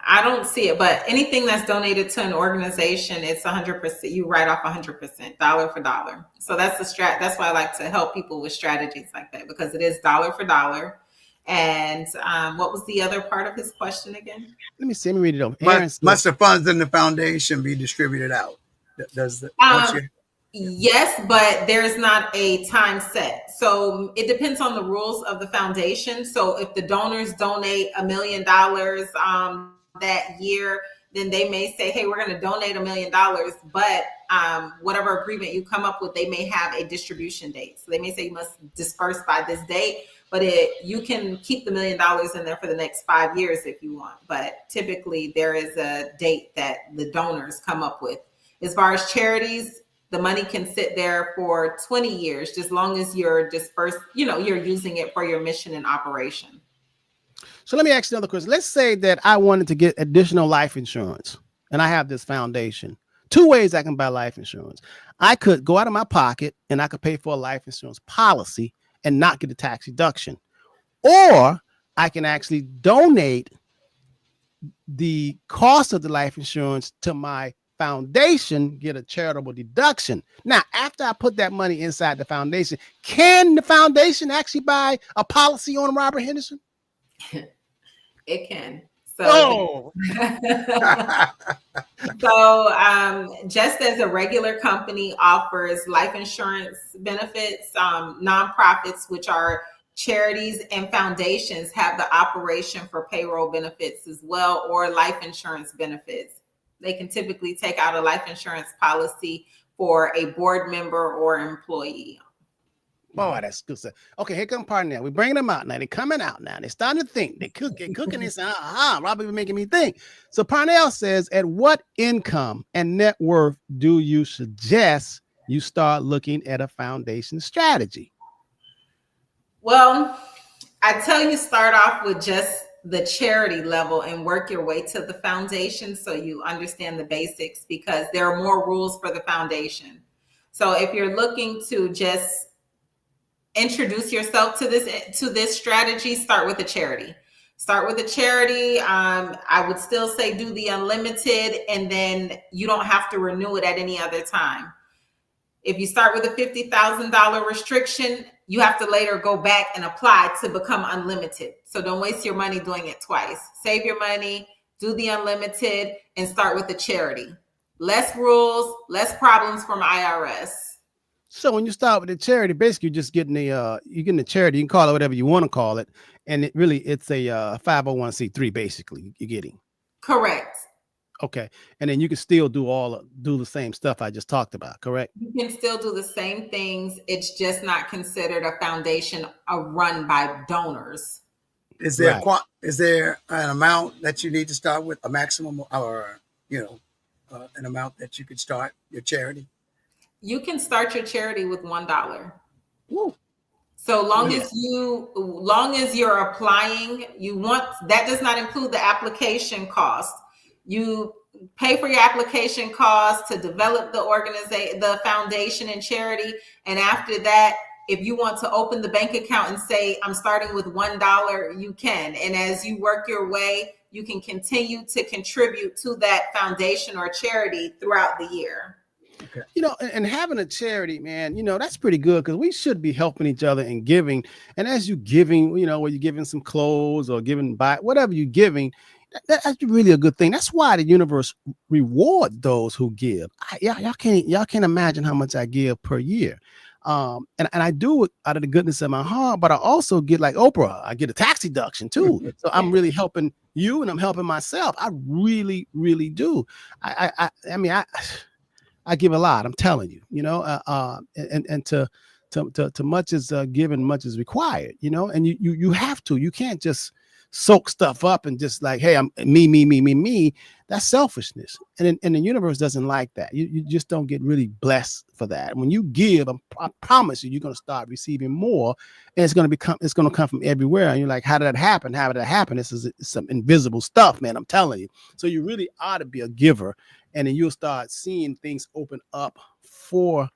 I don't see it, but anything that's donated to an organization, it's 100%. You write off 100%, dollar for dollar. So that's the That's why I like to help people with strategies like that, because it is dollar for dollar. And what was the other part of his question again? Let me see. Let me read it over. Must the funds in the foundation be distributed out? Yes, but there's not a time set. So it depends on the rules of the foundation. So if the donors donate $1 million that year, then they may say, hey, we're going to donate $1 million, but whatever agreement you come up with, they may have a distribution date. So they may say you must disperse by this date, but you can keep the $1 million in there for the next 5 years if you want. But typically there is a date that the donors come up with. As far as charities, the money can sit there for 20 years, just long as you're dispersed, you're using it for your mission and operation. So let me ask you another question. Let's say that I wanted to get additional life insurance and I have this foundation. 2 ways I can buy life insurance. I could go out of my pocket and I could pay for a life insurance policy and not get a tax deduction. Or I can actually donate the cost of the life insurance to my foundation, get a charitable deduction. Now, after I put that money inside the foundation, can the foundation actually buy a policy on Robert Henderson? It can. So, just as a regular company offers life insurance benefits, nonprofits, which are charities and foundations, have the operation for payroll benefits as well, or life insurance benefits. They can typically take out a life insurance policy for a board member or employee. Boy, that's good stuff. Okay, here come Parnell. We're bringing them out now. They're coming out now. They're starting to think. They're cooking. They say, Robbie was making me think. So Parnell says, at what income and net worth do you suggest you start looking at a foundation strategy? Well, I tell you, start off with just the charity level and work your way to the foundation so you understand the basics, because there are more rules for the foundation. So if you're looking to just introduce yourself to this strategy, start with a charity. I would still say do the unlimited, and then you don't have to renew it at any other time. If you start with a $50,000 restriction, you have to later go back and apply to become unlimited. So don't waste your money doing it twice. Save your money, do the unlimited, and start with the charity. Less rules, less problems from IRS. So when you start with the charity, basically you're just getting you're getting the charity. You can call it whatever you want to call it, and it's a 501c3 basically you're getting. Correct. Okay, and then you can still do the same stuff I just talked about, correct? You can still do the same things. It's just not considered a foundation run by donors. Is there is there an amount that you need to start with, a maximum, or an amount that you could start your charity? You can start your charity with $1. Woo. So long as you're applying, that does not include the application cost. You pay for your application costs to develop the foundation and charity. And after that, if you want to open the bank account and say, I'm starting with $1, you can. And as you work your way you can continue to contribute to that foundation or charity throughout the year. Okay. And having a charity, man, that's pretty good, because we should be helping each other and giving. And as you giving, where you're giving some clothes or giving by whatever you're giving, that's really a good thing. That's why the universe reward those who give. Y'all can't imagine how much I give per year. And I do it out of the goodness of my heart, but I also get, like Oprah, I get a tax deduction too. So I'm really helping you and I'm helping myself. I really, really do. I mean, I give a lot. I'm telling you, and to much is given, much is required, and you have to. You can't just soak stuff up and just like, hey, I'm me. That's selfishness, and the universe doesn't like that. You just don't get really blessed for that. When you give, I promise you're going to start receiving more, and it's going to come from everywhere. And you're like, how did that happen? How did that happen? This is some invisible stuff, man. I'm telling you. So you really ought to be a giver. And then you'll start seeing things open up for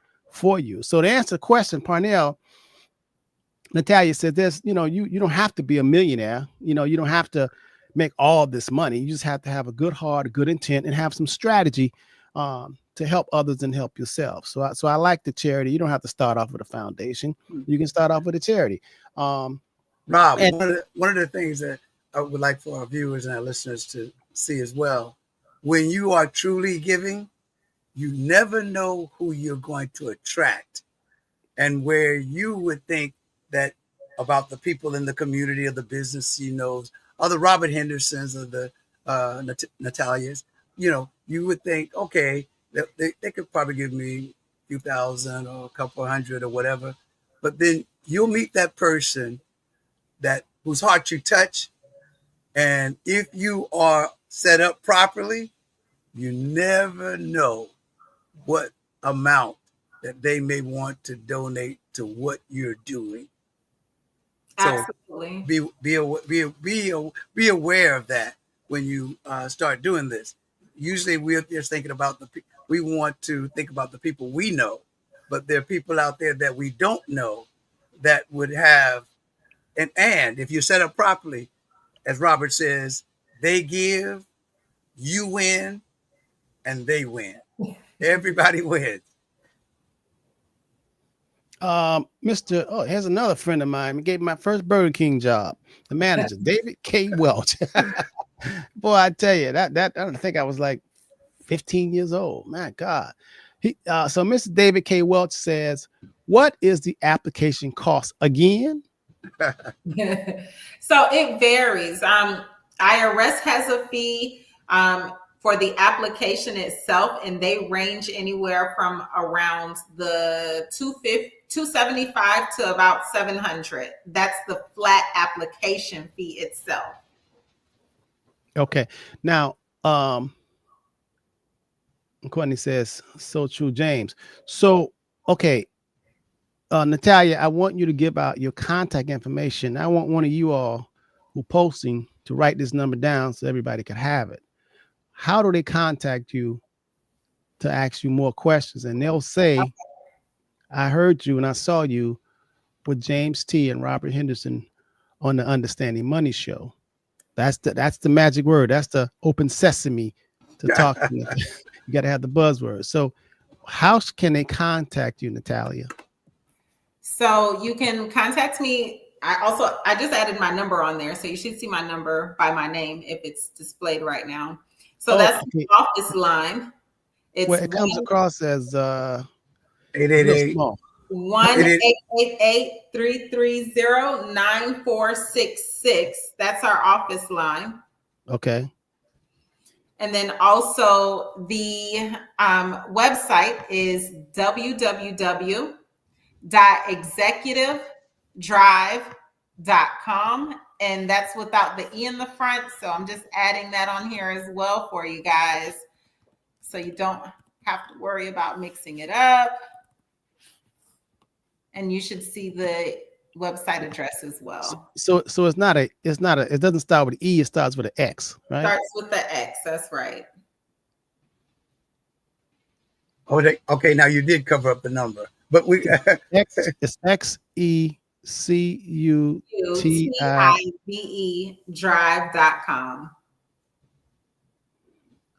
you. So to answer the question, Parnell, Natalia said this, you don't have to be a millionaire. You don't have to make all this money. You just have to have a good heart, a good intent, and have some strategy to help others and help yourself. So I like the charity. You don't have to start off with a foundation. You can start off with a charity. Rob, one of the things that I would like for our viewers and our listeners to see as well, when you are truly giving, you never know who you're going to attract. And where you would think that about the people in the community or the business, or the Robert Hendersons or the Natalias, you would think, okay, they could probably give me a few thousand or a couple hundred or whatever. But then you'll meet that person whose heart you touch. And if you are set up properly, you never know what amount that they may want to donate to what you're doing. Absolutely. So be aware of that when you start doing this. Usually we're just thinking about we want to think about the people we know, but there are people out there that we don't know that would have, and if you set up properly, as Robert says, they give, you win, and they win. Everybody wins. Here's another friend of mine. He gave me my first Burger King job. The manager, David K. Welch. Boy, I tell you, that I don't think I was like 15 years old. My God. So Mr. David K. Welch says, what is the application cost again? So it varies. IRS has a fee for the application itself, and they range anywhere from around the $275 to about $700. That's the flat application fee itself. Okay. Now, Courtney says, so true, James. So, okay. Natalia, I want you to give out your contact information. I want one of you all who posting to write this number down so everybody can have it. How do they contact you to ask you more questions? And they'll say, okay, I heard you and I saw you with James T. and Robert Henderson on the Understanding Money show. That's the magic word. That's the open sesame to talk to you. You got to have the buzzword. So how can they contact you, Natalia? So you can contact me. I just added my number on there. So you should see my number by my name if it's displayed right now. So that's okay. The office line. It comes across as 888 1-888-330-9466. That's our office line. Okay. And then also the website is www.executive-drive.com. And that's without the E in the front. So I'm just adding that on here as well for you guys. So you don't have to worry about mixing it up. And you should see the website address as well. So it doesn't start with an E, it starts with an X, right? Starts with the X, that's right. Okay, now you did cover up the number. But it's XECUTIVE drive.com.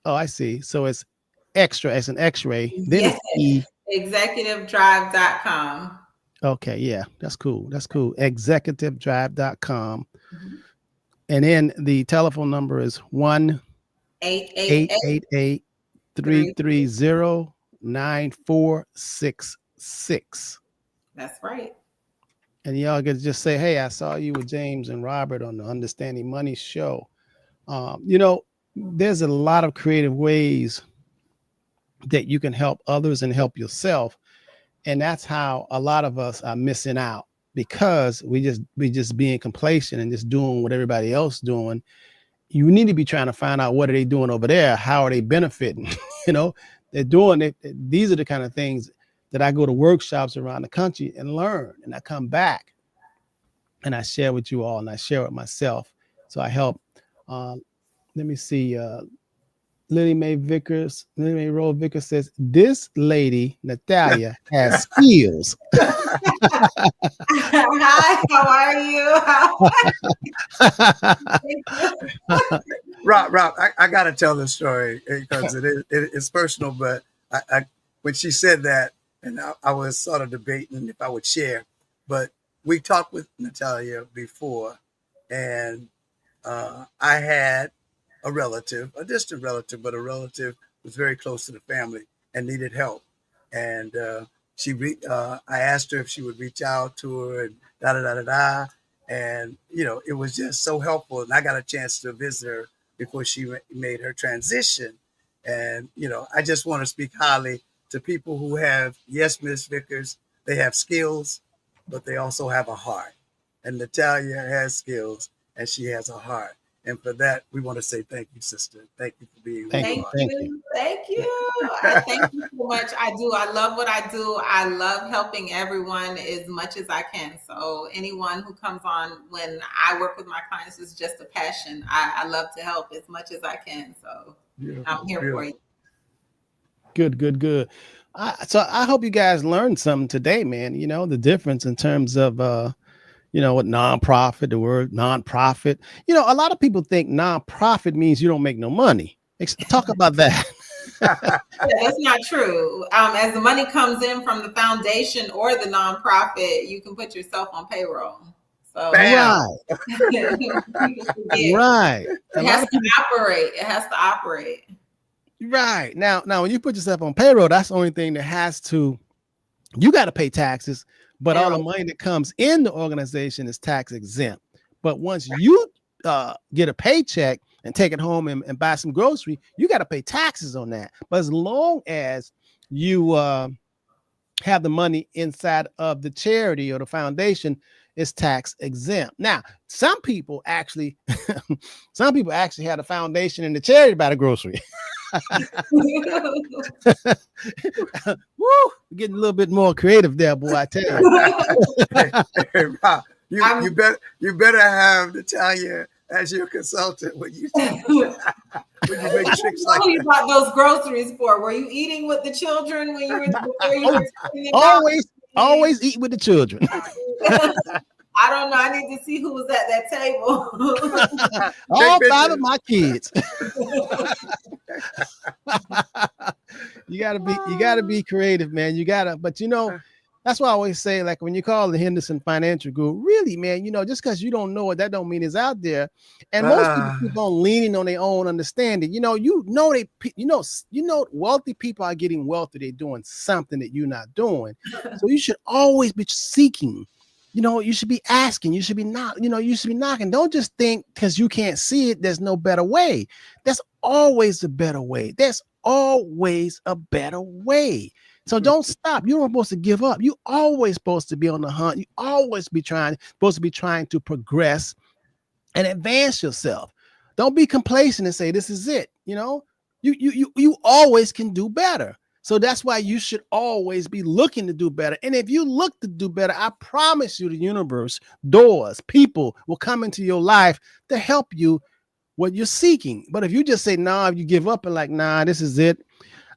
Oh, I see. So it's extra as an X-ray. Then Yes. it's E. ExecutiveDrive.com. Okay, yeah, that's cool. That's cool. ExecutiveDrive.com. Mm-hmm. And then the telephone number is 888. 1-888-330-9466. That's right. And y'all get to just say, hey, I saw you with James and Robert on the Understanding Money show. You know, there's a lot of creative ways that you can help others and help yourself. And that's how a lot of us are missing out, because we just being complacent and just doing what everybody else doing. You need to be trying to find out, what are they doing over there? How are they benefiting? You know, they're doing it. These are the kind of things that I go to workshops around the country and learn, and I come back and I share with you all, and I share with myself. So I help. Let me see. Lily Mae Rowe Vickers says, this lady, Natalia, has skills. Hi, how are you? Rob, I got to tell this story because it's personal, but I when she said that, and I was sort of debating if I would share, but we talked with Natalia before, and I had a relative, a distant relative, but a relative was very close to the family and needed help. And I asked her if she would reach out to her, and and you know, it was just so helpful. And I got a chance to visit her before she made her transition. And you know, I just want to speak highly to people who have, yes, Miss Vickers, they have skills, but they also have a heart. And Natalia has skills, and she has a heart. And for that, we want to say thank you, sister. Thank you for being Thank you. Thank you. I thank you so much. I do. I love what I do. I love helping everyone as much as I can. So anyone who comes on when I work with my clients is just a passion. I love to help as much as I can. So I'm here for you. Good. So I hope you guys learned something today, man. You know, the difference in terms of you know, what nonprofit, the word nonprofit. You know, a lot of people think nonprofit means you don't make no money. Talk about that. Yeah, that's not true. As the money comes in from the foundation or the nonprofit, you can put yourself on payroll. So right. It has to operate. It has to operate. Right. Now when you put yourself on payroll, that's the only thing that has to, you got to pay taxes. But all the money that comes in the organization is tax exempt. But once you get a paycheck and take it home and buy some grocery, you got to pay taxes on that. But as long as you have the money inside of the charity or the foundation, it's tax exempt. Now, some people actually have a foundation and the charity buy the grocery. Woo, getting a little bit more creative there, boy. I tell you. Hey, Rob, you better have Natalia as your consultant when you make tricks like that. You bought those groceries for? Were you eating with the children when you were? Always eat with the children. I don't know. I need to see who was at that table. All 5 of my kids. You gotta be creative, man. But you know, that's why I always say, like, when you call the Henderson Financial Group, really, man, you know, just because you don't know it, that don't mean it's out there. And most people keep on leaning on their own understanding. Wealthy people are getting wealthy. They're doing something that you're not doing. So you should always be seeking. You know, you should be asking, you should be knocking. Don't just think because you can't see it, there's no better way. There's always a better way. There's always a better way. So don't stop. You're not supposed to give up. You always supposed to be on the hunt. You always supposed to be trying to progress and advance yourself. Don't be complacent and say, this is it. You know, you always can do better. So that's why you should always be looking to do better. And if you look to do better, I promise you the universe, doors, people will come into your life to help you what you're seeking. But if you just say, nah, if you give up and like, nah, this is it.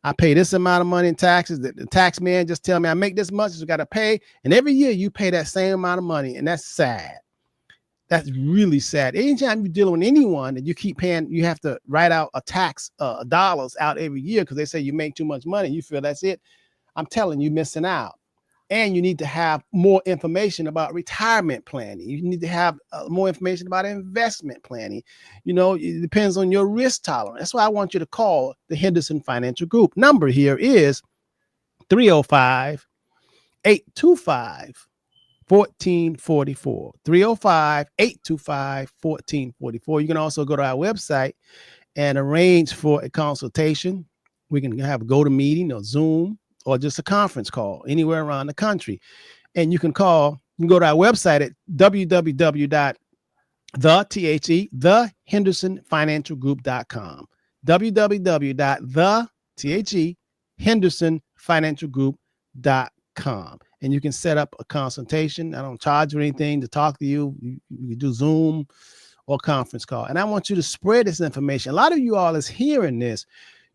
I pay this amount of money in taxes. The tax man just tell me I make this much, you got to pay. And every year you pay that same amount of money. And that's sad. That's really sad. Anytime you're dealing with anyone and you keep paying, you have to write out a tax dollars out every year because they say you make too much money. You feel that's it. I'm telling you, missing out. And you need to have more information about retirement planning. You need to have more information about investment planning. You know, it depends on your risk tolerance. That's why I want you to call the Henderson Financial Group. Number here is 305 825 1444. 305 825 1444. You can also go to our website and arrange for a consultation. We can have a GoToMeeting or Zoom or just a conference call anywhere around the country. And you can go to our website at thehendersonfinancialgroup.com. www.thehendersonfinancialgroup.com. And you can set up a consultation. I don't charge you anything to talk to you. You do Zoom or conference call. And I want you to spread this information. A lot of you all is hearing this.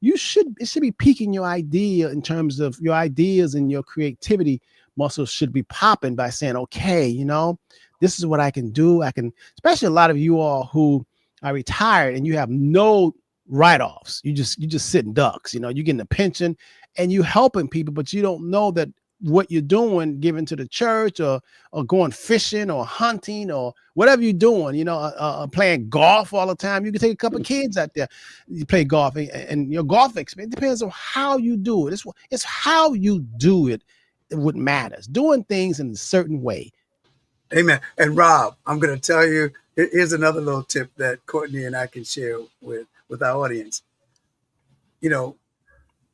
It should be piquing your idea in terms of your ideas, and your creativity muscles should be popping by saying, okay, you know, this is what I can do. Especially a lot of you all who are retired and you have no write-offs. You just sitting ducks, you know, you're getting a pension and you helping people, but you don't know that what you're doing, giving to the church or going fishing or hunting or whatever you're doing, you know, playing golf all the time. You can take a couple of kids out there, you play golf, and your golf experience depends on how you do it. It's how you do it what matters. Doing things in a certain way. Amen. And Rob, I'm going to tell you, here's another little tip that Courtney and I can share with our audience. You know,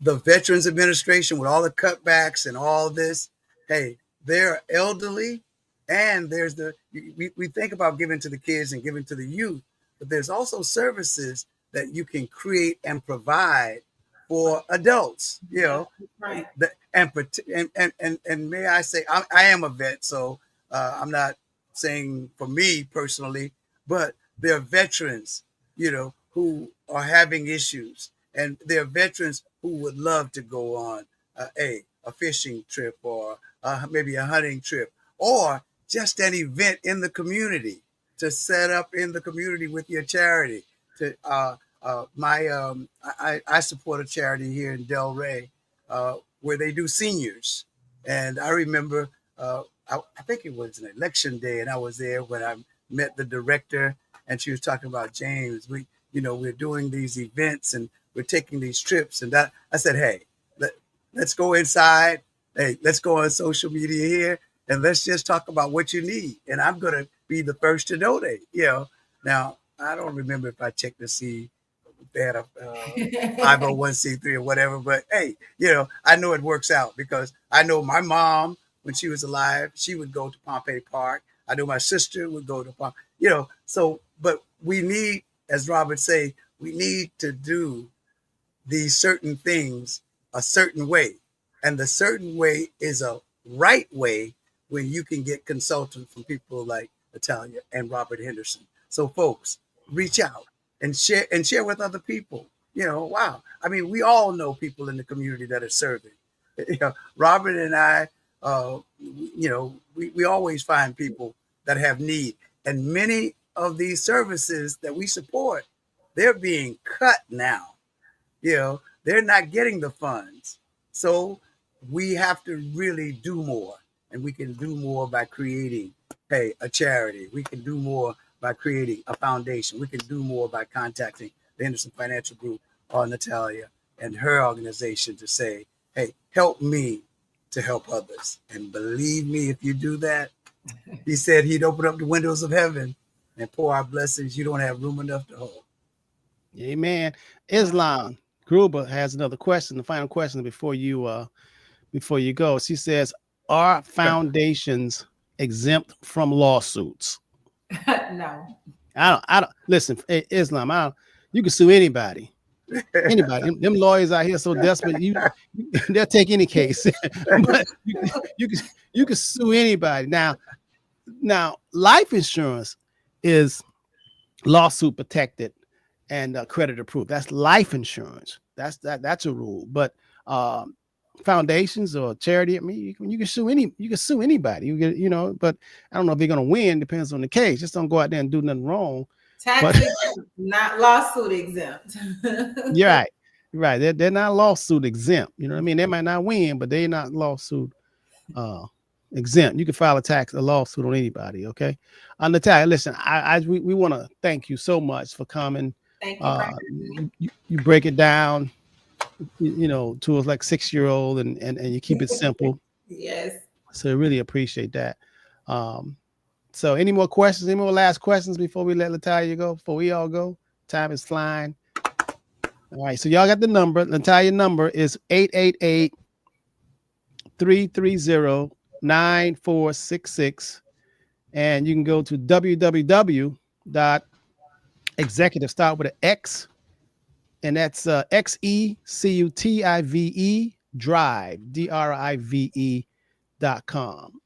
the Veterans Administration with all the cutbacks and all this, hey, they're elderly, and there's we think about giving to the kids and giving to the youth, but there's also services that you can create and provide for adults, you know. Right. And may I say, I am a vet, so I'm not saying for me personally, but there are veterans, you know, who are having issues, and there are veterans who would love to go on a fishing trip or maybe a hunting trip, or just an event in the community to set up in the community with your charity. I support a charity here in Delray where they do seniors, and I remember I think it was an election day, and I was there when I met the director, and she was talking about, James, we're doing these events and we're taking these trips, and that I said, hey, let's go inside. Hey, let's go on social media here, and let's just talk about what you need. And I'm going to be the first to donate. You know, now I don't remember if I checked to see if they had a 501c3 or whatever, but hey, you know, I know it works out because I know my mom, when she was alive, she would go to Pompey Park. I know my sister would go to Pompey, you know. So, but we need, as Robert say, we need to do these certain things a certain way. And the certain way is a right way when you can get consultants from people like Natalia and Robert Henderson. So folks, reach out and share with other people. You know, wow. I mean, we all know people in the community that are serving. You know, Robert and I, you know, we always find people that have need. And many of these services that we support, they're being cut now. You know, they're not getting the funds. So we have to really do more. And we can do more by creating, a charity. We can do more by creating a foundation. We can do more by contacting the Henderson Financial Group or Natalia and her organization to say, hey, help me to help others. And believe me, if you do that, he said he'd open up the windows of heaven and pour out blessings you don't have room enough to hold. Amen. Islam Gruber has another question, the final question before you go. She says, are foundations exempt from lawsuits? No. I don't listen, Islam, you can sue anybody. Anybody. Them lawyers out here so desperate, they'll take any case. But you can sue anybody. Now, life insurance is lawsuit protected and creditor proof. That's life insurance. That's a rule. But foundations or charity. I mean, you can sue anybody. You get, but I don't know if they're gonna win. Depends on the case. Just don't go out there and do nothing wrong. Tax exempt, not lawsuit exempt. You're right. Right. They're not lawsuit exempt. You know what I mean? They might not win, but they're not lawsuit exempt. You can file a lawsuit on anybody. Okay. Natalia, listen, we want to thank you so much for coming. Thank you. You break it down, to us like 6-year-old and you keep it simple. Yes. So I really appreciate that. So any more questions, any more last questions before we let Natalia go, before we all go? Time is flying. All right. So y'all got the number. Natalia's number is 888-330-9466. And you can go to www.executive, start with an X, and that's XECUTIVE drive, DRIVE.com.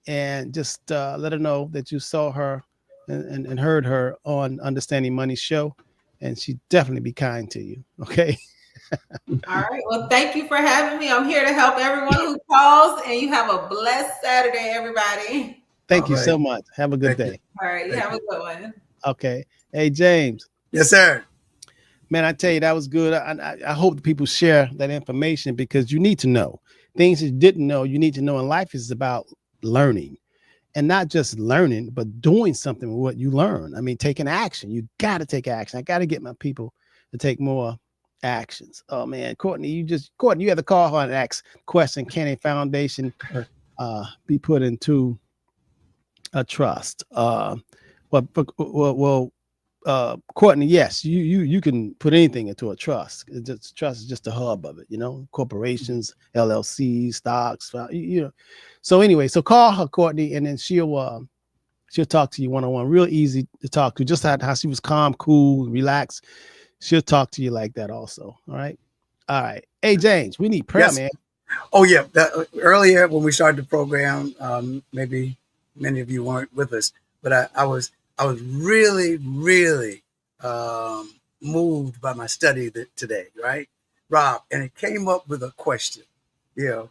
And just let her know that you saw her and heard her on Understanding Money show, and she'd definitely be kind to you. Okay. All right. Well, thank you for having me. I'm here to help everyone who calls, and you have a blessed Saturday, everybody. Thank you so much. Have a good day. All right. You have a good one. Okay. Hey, James. Yes, sir. Man, I tell you, that was good. I hope people share that information, because you need to know things you didn't know. You need to know in life is about learning, and not just learning, but doing something with what you learn. I mean, taking action. You got to take action. I got to get my people to take more actions. Oh man, Courtney, you have to call her and ask question. Can a foundation be put into a trust? Courtney, yes, you can put anything into a trust. Trust is just the hub of it, corporations, LLCs, stocks, So anyway, so call her, Courtney, and then she'll talk to you one-on-one, real easy to talk to. Just how she was calm, cool, relaxed. She'll talk to you like that also. All right. Hey, James, we need prayer, man. Oh yeah. Earlier when we started the program, maybe many of you weren't with us, but I was really, really moved by my study today, right, Rob? And it came up with a question, and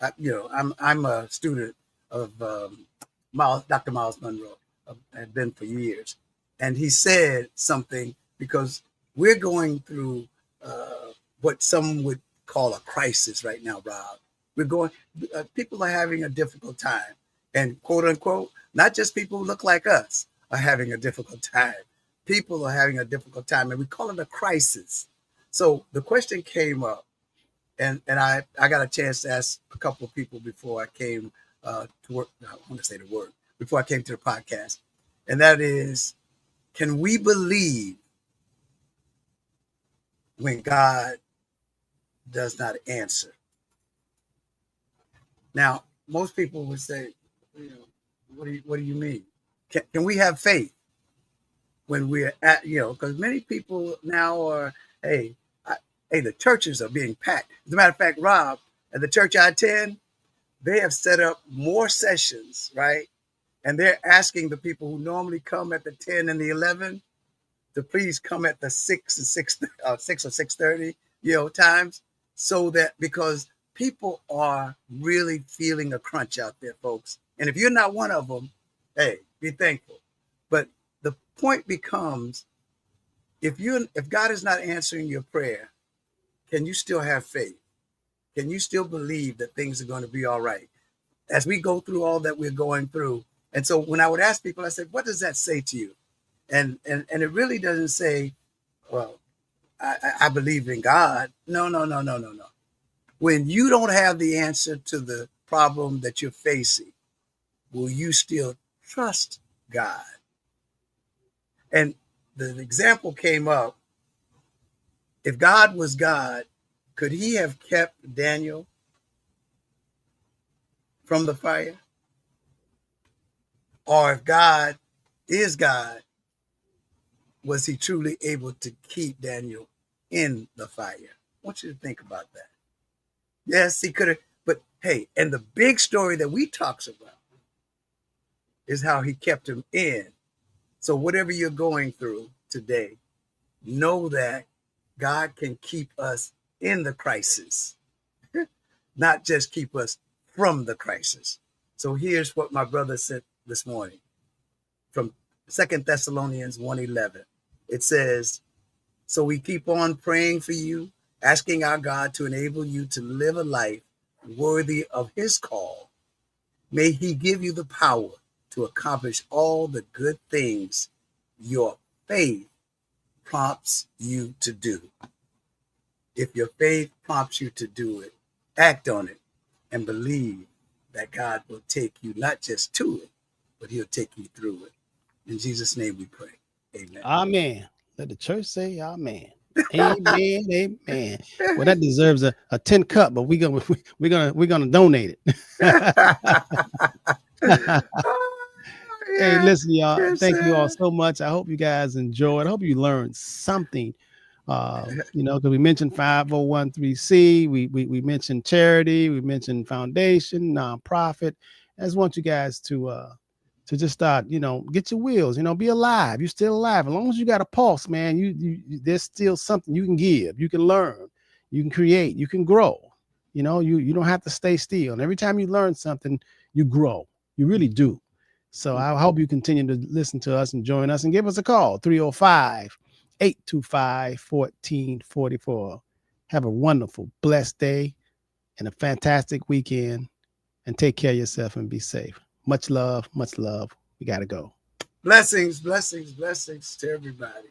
I'm a student of Dr. Miles Monroe. I've been for years, and he said something, because we're going through what some would call a crisis right now, Rob. People are having a difficult time, and quote unquote, not just people who look like us are having a difficult time. People are having a difficult time, and we call it a crisis. So the question came up, and I got a chance to ask a couple of people before I came to work. I want to say the word before I came to the podcast, and that is, can we believe when God does not answer? Now, most people would say, what do you mean? Can we have faith when we're at, because many people now are, hey, the churches are being packed. As a matter of fact, Rob, at the church I attend, they have set up more sessions, right? And they're asking the people who normally come at the 10 and the 11 to please come at the 6 or 6:30, times, so that, because people are really feeling a crunch out there, folks. And if you're not one of them, hey, be thankful. But the point becomes, if God is not answering your prayer, can you still have faith? Can you still believe that things are going to be all right as we go through all that we're going through? And so when I would ask people, I said, what does that say to you? And it really doesn't say, well, I believe in God. No. When you don't have the answer to the problem that you're facing, will you still trust God? And the example came up. If God was God, could he have kept Daniel from the fire? Or if God is God, was he truly able to keep Daniel in the fire? I want you to think about that. Yes, he could have, but hey, and the big story that we talks about is how he kept him in. So whatever you're going through today, know that God can keep us in the crisis. not just keep us from the crisis. So here's what my brother said this morning from 2 Thessalonians 1:11. It says, so we keep on praying for you, asking our God to enable you to live a life worthy of his call. May he give you the power to accomplish all the good things your faith prompts you to do. If your faith prompts you to do it, act on it and believe that God will take you not just to it, but he'll take you through it. In Jesus' name we pray. Amen. Amen. Let the church say amen. Amen. Amen. Well, that deserves a 10 cup, but we're gonna donate it. Hey, listen, y'all. Yes, thank you all sir. so much. I hope you guys enjoyed. I hope you learned something. Because we mentioned 501(c). We mentioned charity. We mentioned foundation, nonprofit. I just want you guys to just start, get your wheels, be alive. You're still alive. As long as you got a pulse, man, you there's still something you can give, you can learn, you can create, you can grow. You don't have to stay still. And every time you learn something, you grow. You really do. So I hope you continue to listen to us and join us and give us a call, 305-825-1444. Have a wonderful, blessed day and a fantastic weekend, and take care of yourself and be safe. Much love, much love. We got to go. Blessings, blessings, blessings to everybody.